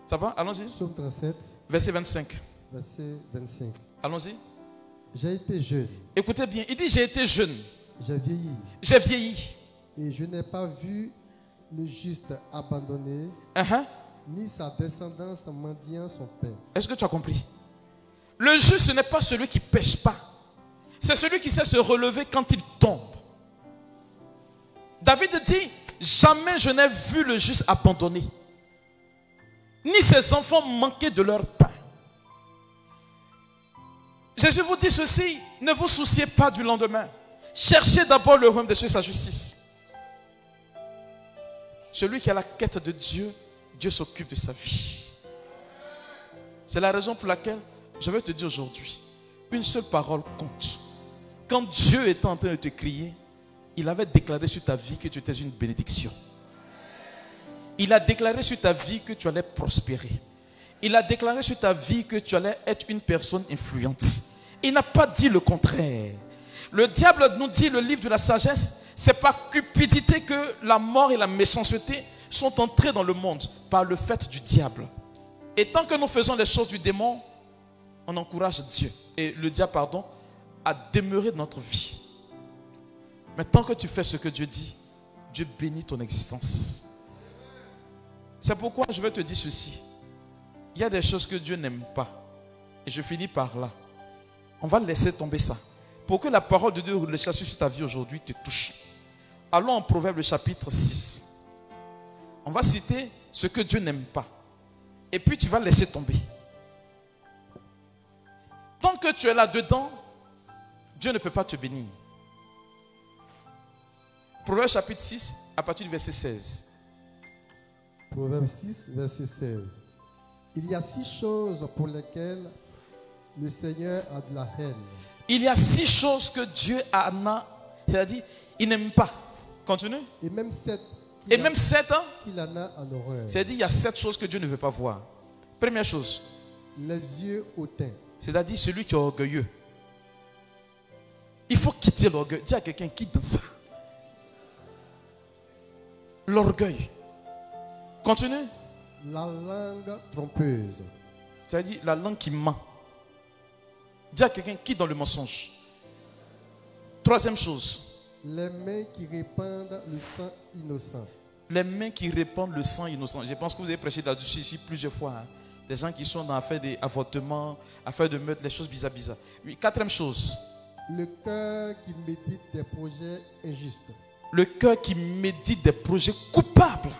Ça va? Allons-y. Psaume 37, verset 25. verset 25. Allons-y. J'ai été jeune. Écoutez bien, il dit j'ai été jeune. J'ai vieilli. J'ai vieilli. Et je n'ai pas vu le juste abandonné, ni sa descendance mendiant son pain. Est-ce que tu as compris? Le juste, ce n'est pas celui qui ne pêche pas. C'est celui qui sait se relever quand il tombe. David dit, jamais je n'ai vu le juste abandonné, ni ses enfants manquer de leur pain. Jésus vous dit ceci, ne vous souciez pas du lendemain. Cherchez d'abord le royaume de Dieu et sa justice. Celui qui a la quête de Dieu, Dieu s'occupe de sa vie. C'est la raison pour laquelle je vais te dire aujourd'hui, une seule parole compte. Quand Dieu était en train de te crier, il avait déclaré sur ta vie que tu étais une bénédiction. Il a déclaré sur ta vie que tu allais prospérer. Il a déclaré sur ta vie que tu allais être une personne influente. Il n'a pas dit le contraire. Le diable nous dit, le livre de la sagesse, c'est par cupidité que la mort et la méchanceté sont entrés dans le monde, par le fait du diable. Et tant que nous faisons les choses du démon, on encourage Dieu, et le diable, pardon, à demeurer dans notre vie. Mais tant que tu fais ce que Dieu dit, Dieu bénit ton existence. C'est pourquoi je vais te dire ceci. Il y a des choses que Dieu n'aime pas. Et je finis par là. On va laisser tomber ça. Pour que la parole de Dieu, le chasseur sur ta vie aujourd'hui, te touche. Allons en Proverbe, le chapitre 6. On va citer ce que Dieu n'aime pas. Et puis tu vas laisser tomber. Tant que tu es là-dedans, Dieu ne peut pas te bénir. Proverbe chapitre 6, à partir du verset 16. Proverbe 6, verset 16. Il y a 6 choses pour lesquelles le Seigneur a de la haine. Il y a 6 choses que Dieu a, c'est-à-dire, il n'aime pas. Continue. Et même 7. Et même 7, hein? Qu'il en a en horreur. C'est-à-dire, il y a 7 choses que Dieu ne veut pas voir. Première chose. Les yeux hautains. C'est-à-dire, celui qui est orgueilleux. Il faut quitter l'orgueil. Dis à quelqu'un, quitte dans ça. L'orgueil. Continue. La langue trompeuse. C'est-à-dire, la langue qui ment. Dis à quelqu'un, quitte dans le mensonge. Troisième chose. Les mains qui répandent le sang innocent. Les mains qui répandent le sang innocent. Je pense que vous avez prêché là-dessus ici plusieurs fois. Hein. Des gens qui sont dans l'affaire d'avortement, affaire de meurtre, les choses bizarres. Oui, quatrième chose. Le cœur qui médite des projets injustes. Le cœur qui médite des projets coupables.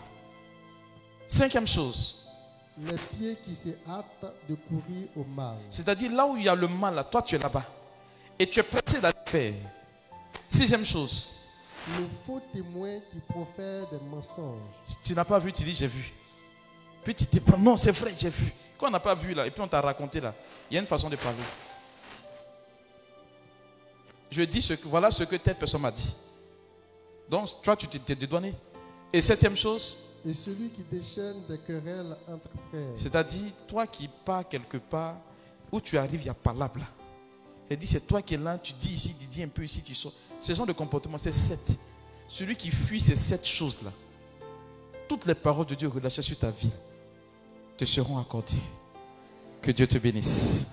Cinquième chose. Les pieds qui se hâtent de courir au mal. C'est-à-dire là où il y a le mal, là, toi tu es là-bas. Et tu es pressé d'aller faire. Sixième chose. Le faux témoin qui profère des mensonges. Si tu n'as pas vu, tu dis j'ai vu. Puis tu te prends, non c'est vrai, j'ai vu. Quand on n'a pas vu là, et puis on t'a raconté là, il y a une façon de parler. Je dis voilà ce que telle personne m'a dit. Donc toi tu t'es dédouané. Et septième chose. Et celui qui déchaîne des querelles entre frères. C'est-à-dire, toi qui pars quelque part, où tu arrives, il y a palabre là. C'est-à-dire, c'est toi qui es là, tu dis ici, tu dis un peu ici, tu sors. Ce genre de comportement, c'est 7. Celui qui fuit ces 7 choses-là, toutes les paroles de Dieu relâchées sur ta vie te seront accordées. Que Dieu te bénisse.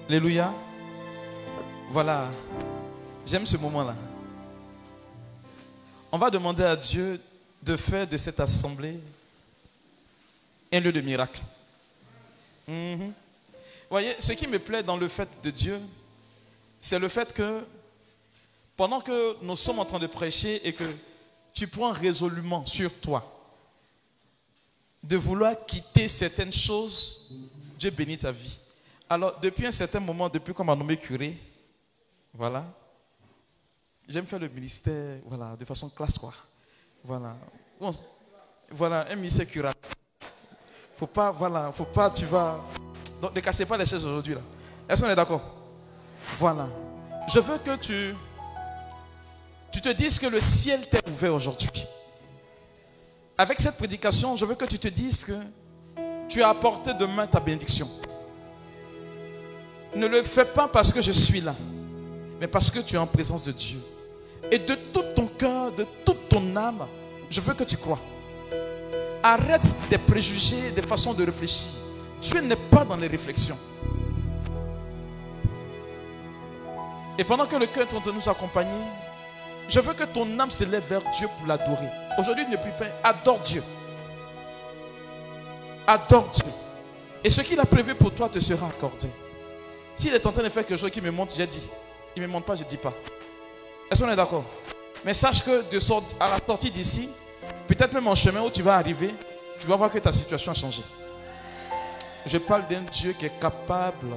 Alléluia. Voilà. J'aime ce moment-là. On va demander à Dieu de faire de cette assemblée un lieu de miracle. Vous voyez, ce qui me plaît dans le fait de Dieu, c'est le fait que pendant que nous sommes en train de prêcher et que tu prends résolument sur toi de vouloir quitter certaines choses, Dieu bénit ta vie. Alors, depuis un certain moment, depuis qu'on m'a nommé curé, voilà, j'aime faire le ministère, voilà, de façon classe, quoi. Voilà. Bon, voilà, un ministère cural. Faut pas, voilà, faut pas, tu vas... Donc, ne cassez pas les chaises aujourd'hui, là. Est-ce qu'on est d'accord? Voilà. Je veux que tu te dises que le ciel t'est ouvert aujourd'hui. Avec cette prédication, je veux que tu te dises que tu as apporté demain ta bénédiction. Ne le fais pas parce que je suis là, mais parce que tu es en présence de Dieu. Et de tout ton cœur, de toute ton âme, je veux que tu crois. Arrête des préjugés, des façons de réfléchir. Dieu n'est pas dans les réflexions. Et pendant que le cœur est en train de nous accompagner, je veux que ton âme s'élève vers Dieu pour l'adorer. Aujourd'hui, ne prie pas, adore Dieu. Adore Dieu. Et ce qu'il a prévu pour toi te sera accordé. S'il est en train de faire quelque chose qui me montre, j'ai dit. Il ne me montre pas, je ne dis pas. Est-ce qu'on est d'accord? Mais sache que à la sortie d'ici, peut-être même en chemin où tu vas arriver, tu vas voir que ta situation a changé. Je parle d'un Dieu qui est capable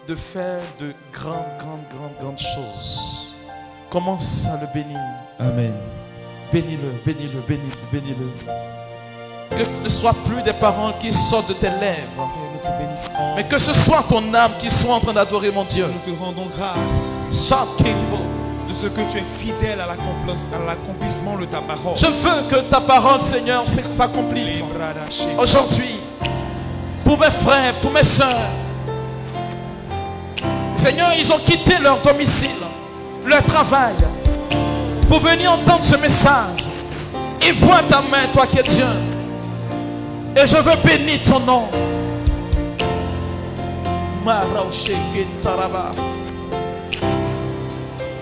de faire de grandes choses. Commence à le bénir. Amen. Bénis-le, bénis-le, bénis-le, bénis-le. Que ce ne soit plus des paroles qui sortent de tes lèvres, mais que ce soit ton âme qui soit en train d'adorer mon Dieu. Nous te rendons grâce de ce que tu es fidèle à l'accomplissement de ta parole. Je veux que ta parole, Seigneur, s'accomplisse aujourd'hui. Pour mes frères, pour mes soeurs. Seigneur, ils ont quitté leur domicile, leur travail, pour venir entendre ce message. Ils voient ta main, toi qui es Dieu. Et je veux bénir ton nom.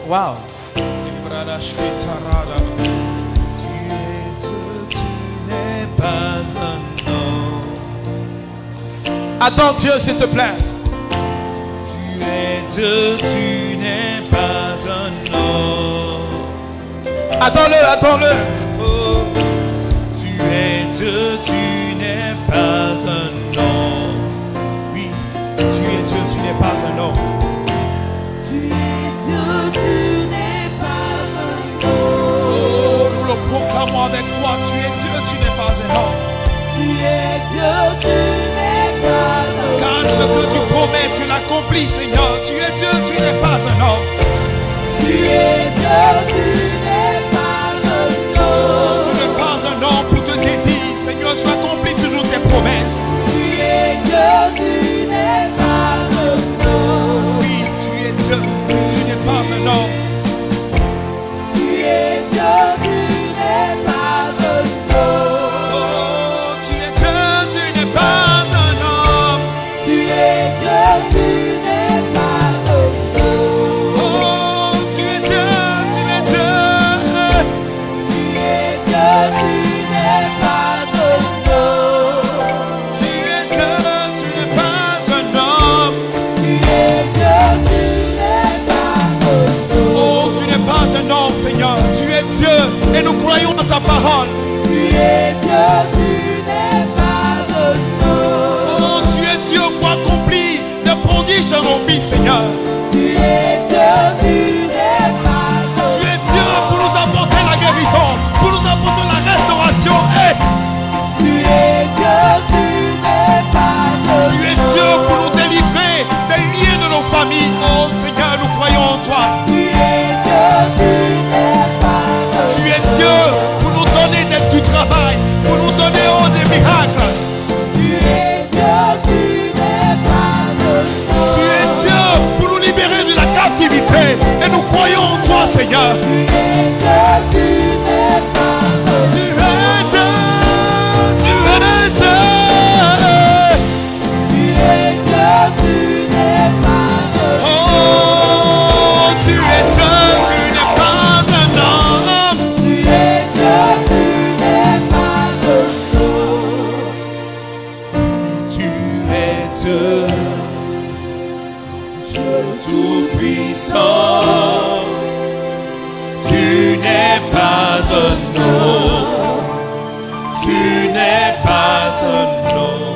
Wow. Adore Dieu, s'il te plaît. Tu es Dieu, tu n'es pas un homme. Adore-le, adore-le. Oh, tu es Dieu, tu n'es pas un homme. Oui, tu es Dieu, tu n'es pas un homme. Tu es Dieu, tu n'es pas un homme. Oh, nous le proclamons avec foi. Tu es Dieu, tu n'es pas un homme. Tu es Dieu, tu n'es pas un homme. Car ce que tu promets, tu l'accomplis, Seigneur. Tu es Dieu, tu n'es pas un homme. Tu es Dieu, tu n'es pas un homme. Tu n'es pas un homme pour te dédier. Seigneur, tu accomplis toujours tes promesses. Tu es Dieu, tu n'es pas un homme. Oui, tu es Dieu, tu n'es pas un homme. Tu es Dieu, tu n'es pas un homme. Oh, tu es Dieu, tu n'es pas un homme. Tu es Dieu, tu n'es pas un homme. Oh, tu es Dieu, tu es Dieu. Tu es Dieu, tu n'es pas un homme. Tu es Dieu, tu n'es pas un homme. Tu es Dieu, tu n'es pas un homme. Oh, tu n'es pas un homme, Seigneur. Tu es Dieu et nous croyons en ta parole. Tu es Dieu, tu n'es pas un homme. Oh, tu es Dieu pour accomplir des prodiges dans nos vies, Seigneur. Tu es Dieu, tu n'es pas un homme. Tu es Dieu pour nous apporter la guérison, pour nous apporter la restauration. Hey! Tu es Dieu, tu n'es pas un Tu homme. es Dieu pour nous délivrer des liens de nos familles. Oh Seigneur, nous croyons en toi. Tu es Dieu, tu n'es pas un homme. Tu es Dieu pour nous donner du travail, pour nous donner des miracles. Tu es Dieu, tu n'es pas un homme. Tu es Dieu pour nous libérer de la Dieu, Dieu tout-puissant. Tu n'es pas un homme, tu n'es pas un homme.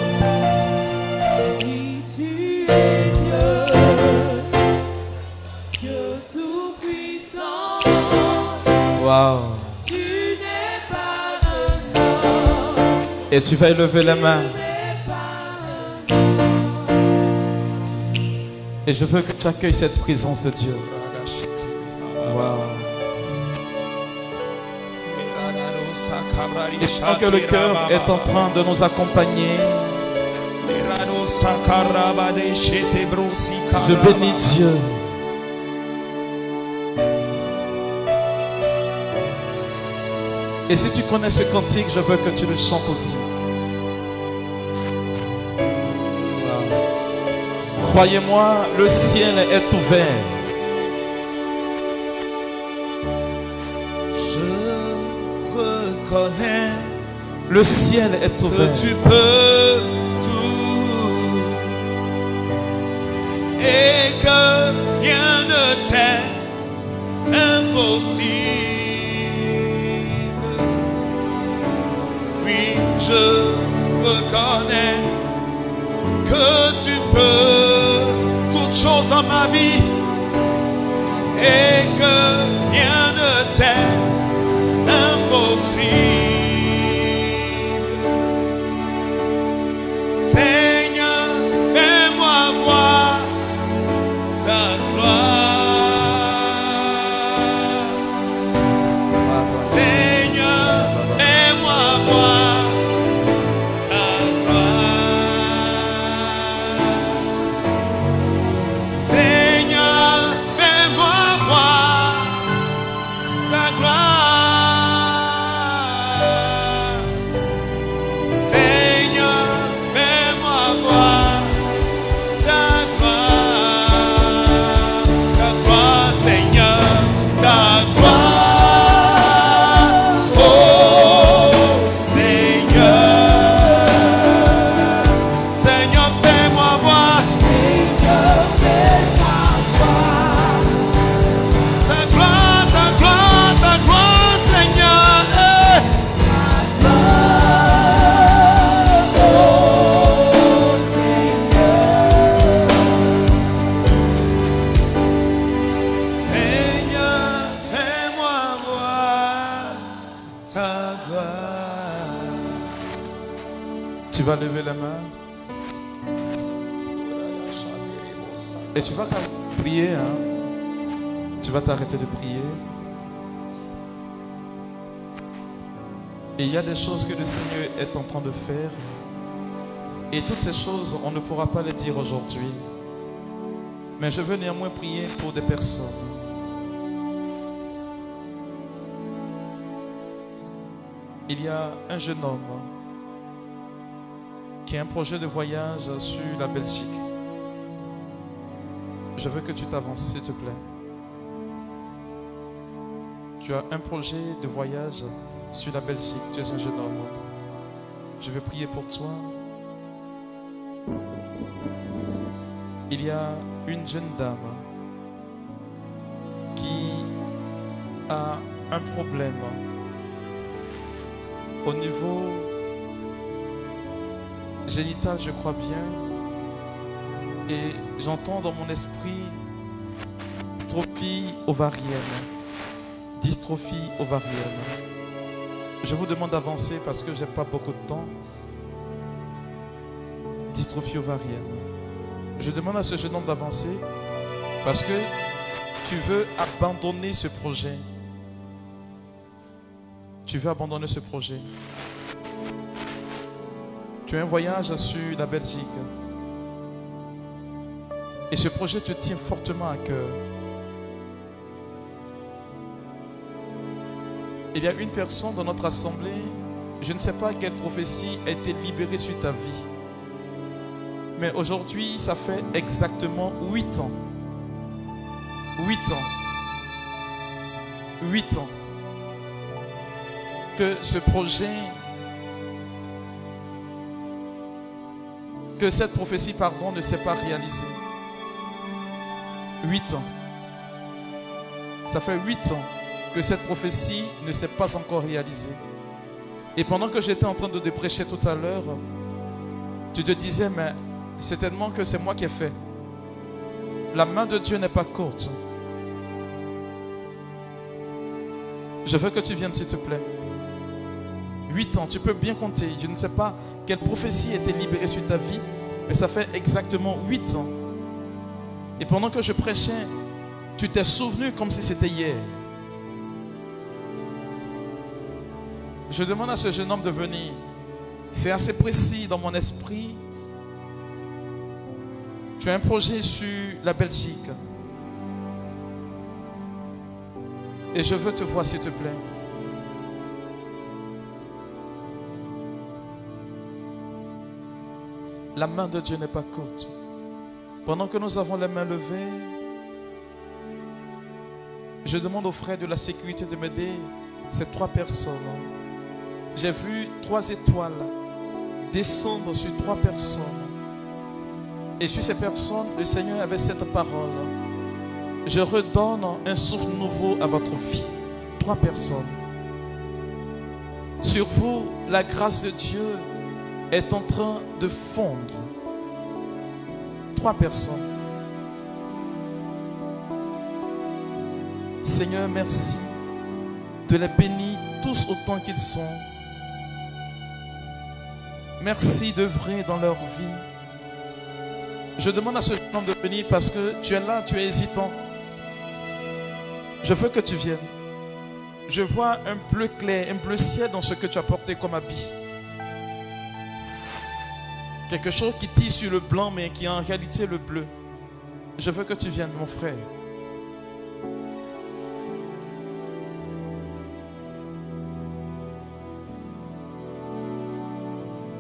Oui, tu es Dieu, Dieu tout-puissant. Wow. Tu n'es pas un homme, Et tu vas élever les mains. Et je veux que tu accueilles cette présence de Dieu. Wow. Et je sens que le cœur est en train de nous accompagner. Je bénis Dieu. Et si tu connais ce cantique, je veux que tu le chantes aussi. Wow. Croyez-moi, le ciel est ouvert. Reconnais Le ciel est ouvert. que tu peux tout et que rien ne t'est impossible. Oui, je reconnais que tu peux toutes choses en ma vie et que rien ne t'est impossible. Seigneur, fais-moi voir ta gloire. Seigneur, fais-moi voir ta gloire. Seigneur, fais-moi voir ta gloire. Seigneur, fais-moi voir ta gloire, Seigneur, ta gloire, oh Seigneur, Seigneur, fais-moi voir, ta gloire, ta gloire, ta gloire, Seigneur, Seigneur, fais-moi voir ta gloire. Tu vas lever la main et tu vas prier. Hein? Tu vas t'arrêter de prier. Et il y a des choses que le Seigneur est en train de faire. Et toutes ces choses, on ne pourra pas les dire aujourd'hui. Mais je veux néanmoins prier pour des personnes. Il y a un jeune homme qui a un projet de voyage sur la Belgique. Je veux que tu t'avances, s'il te plaît. Tu as un projet de voyage sur la Belgique. Tu es un jeune homme. Je veux prier pour toi. Il y a une jeune dame qui a un problème au niveau génital, je crois bien. Et j'entends dans mon esprit dystrophie ovarienne. Dystrophie ovarienne. Je vous demande d'avancer parce que je n'ai pas beaucoup de temps. Dystrophie ovarienne. Je demande à ce jeune homme d'avancer parce que tu veux abandonner ce projet. Tu veux abandonner ce projet. Tu as un voyage sur la Belgique. Et ce projet te tient fortement à cœur. Il y a une personne dans notre assemblée, je ne sais pas quelle prophétie a été libérée sur ta vie. Mais aujourd'hui, ça fait exactement 8 ans. 8 ans. 8 ans. Que ce projet que cette prophétie, pardon, ne s'est pas réalisée. 8 ans. Ça fait 8 ans que cette prophétie ne s'est pas encore réalisée. Et pendant que j'étais en train de te prêcher tout à l'heure, tu te disais, mais certainement que c'est moi qui ai fait. La main de Dieu n'est pas courte. Je veux que tu viennes, s'il te plaît. 8 ans, tu peux bien compter. Je ne sais pas quelle prophétie a été libérée sur ta vie, mais ça fait exactement 8 ans. Et pendant que je prêchais, tu t'es souvenu comme si c'était hier. Je demande à ce jeune homme de venir. C'est assez précis dans mon esprit. Tu as un projet sur la Belgique. Et je veux te voir, s'il te plaît. La main de Dieu n'est pas courte. Pendant que nous avons les mains levées, je demande aux frères de la sécurité de m'aider. Ces 3 personnes. J'ai vu 3 étoiles descendre sur 3 personnes. Et sur ces personnes, le Seigneur avait cette parole. Je redonne un souffle nouveau à votre vie. 3 personnes. Sur vous, la grâce de Dieu est en train de fondre. 3 personnes. Seigneur, merci de les bénir tous autant qu'ils sont. Merci d'œuvrer dans leur vie. Je demande à ce jeune homme de venir parce que tu es là, tu es hésitant. Je veux que tu viennes. Je vois un bleu clair, un bleu ciel dans ce que tu as porté comme habit. Quelque chose qui tire sur le blanc mais qui est en réalité le bleu. Je veux que tu viennes, mon frère.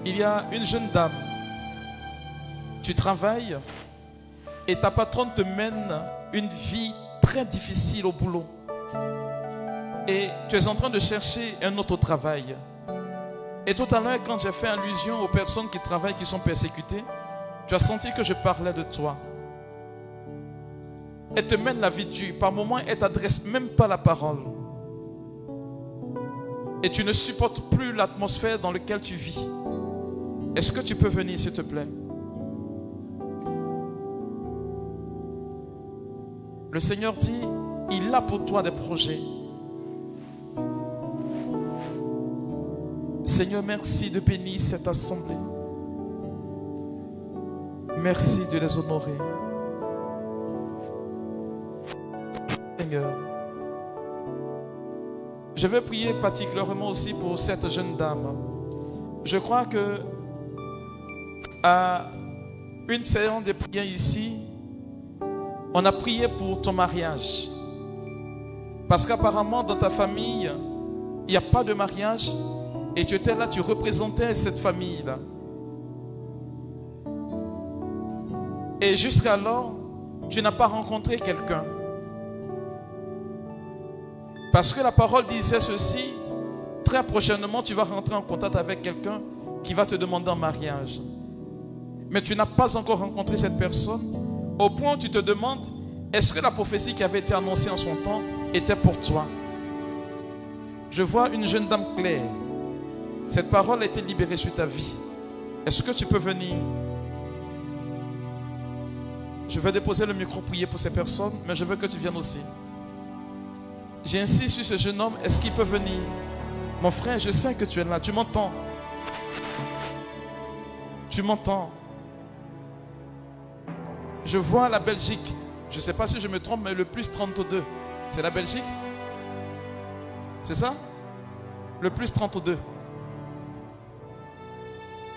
Il y a une jeune dame. Tu travailles et ta patronne te mène une vie très difficile au boulot. Et tu es en train de chercher un autre travail. Et tout à l'heure, quand j'ai fait allusion aux personnes qui travaillent, qui sont persécutées, tu as senti que je parlais de toi. Elle te mène la vie dure. Par moments, elle ne t'adresse même pas la parole. Et tu ne supportes plus l'atmosphère dans laquelle tu vis. Est-ce que tu peux venir, s'il te plaît? Le Seigneur dit, il a pour toi des projets. Seigneur, merci de bénir cette assemblée. Merci de les honorer. Seigneur, je vais prier particulièrement aussi pour cette jeune dame. Je crois que à une séance de prière ici, on a prié pour ton mariage. Parce qu'apparemment dans ta famille, il n'y a pas de mariage. Et tu étais là, tu représentais cette famille-là. Et jusqu'alors, tu n'as pas rencontré quelqu'un. Parce que la parole disait ceci, très prochainement, tu vas rentrer en contact avec quelqu'un qui va te demander en mariage. Mais tu n'as pas encore rencontré cette personne, au point où tu te demandes, est-ce que la prophétie qui avait été annoncée en son temps était pour toi? Je vois une jeune dame claire. Cette parole a été libérée sur ta vie. Est-ce que tu peux venir? Je vais déposer le micro, prier pour ces personnes, mais je veux que tu viennes aussi. J'insiste sur ce jeune homme, est-ce qu'il peut venir? Mon frère, je sais que tu es là, tu m'entends? Tu m'entends? Je vois la Belgique. Je ne sais pas si je me trompe, mais le plus 32, c'est la Belgique? C'est ça? Le plus 32.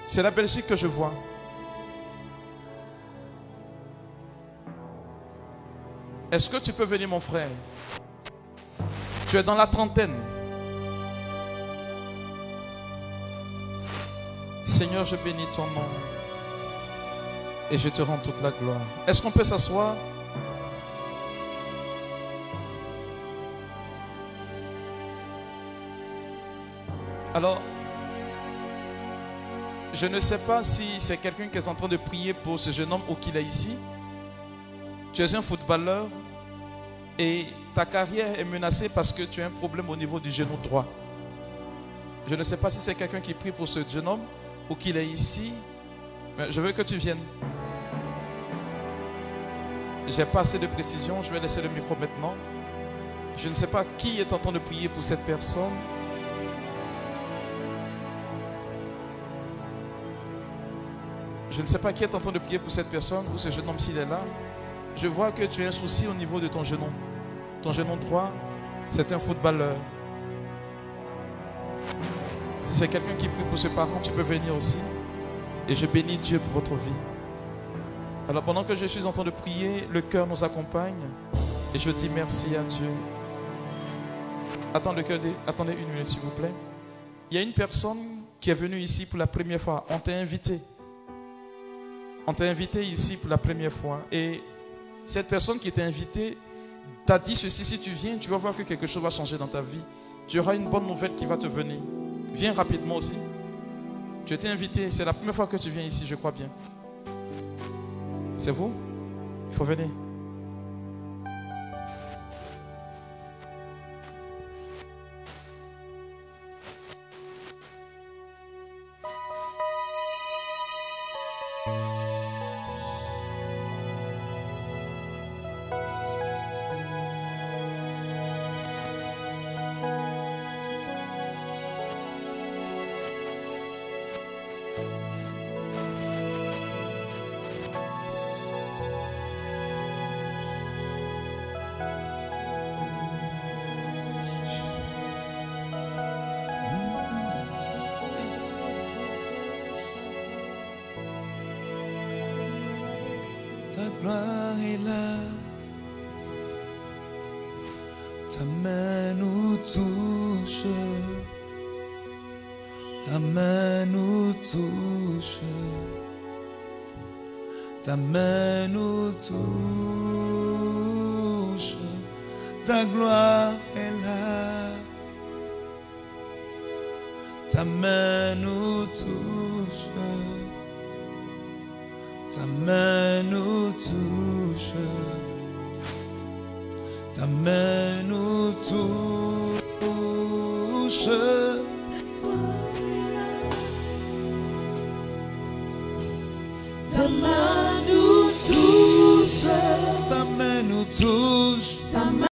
C'est la Belgique que je vois. Est-ce que tu peux venir, mon frère? Tu es dans la trentaine. Seigneur, je bénis ton nom. Et je te rends toute la gloire. Est-ce qu'on peut s'asseoir? Alors, Je ne sais pas si c'est quelqu'un qui est en train de prier pour ce jeune homme ou qu'il est ici. Tu es un footballeur et ta carrière est menacée parce que tu as un problème au niveau du genou droit. Je ne sais pas si c'est quelqu'un qui prie pour ce jeune homme ou qu'il est ici. Mais je veux que tu viennes. Je n'ai pas assez de précision. Je vais laisser le micro maintenant. Je ne sais pas qui est en train de prier pour cette personne. Je ne sais pas qui est en train de prier pour cette personne ou ce jeune homme s'il est là. Je vois que tu as un souci au niveau de ton genou. Ton genou droit, c'est un footballeur. Si c'est quelqu'un qui prie pour ce parent, tu peux venir aussi. Et je bénis Dieu pour votre vie. Alors pendant que je suis en train de prier, le cœur nous accompagne. Et je dis merci à Dieu. Attendez une minute s'il vous plaît. Il y a une personne qui est venue ici pour la première fois. On t'a invité. On t'a invité ici pour la première fois. Et cette personne qui t'a invité t'a dit ceci: si tu viens, tu vas voir que quelque chose va changer dans ta vie. Tu auras une bonne nouvelle qui va te venir. Viens rapidement aussi. Tu étais invité. C'est la première fois que tu viens ici, je crois bien. C'est vous? Il faut venir. Ta gloire est là, ta main nous touche, ta main nous touche, ta main nous touche, ta gloire est là, ta main nous touche. Ta main nous touche, ta main nous touche, ta main nous touche, ta main nous touche,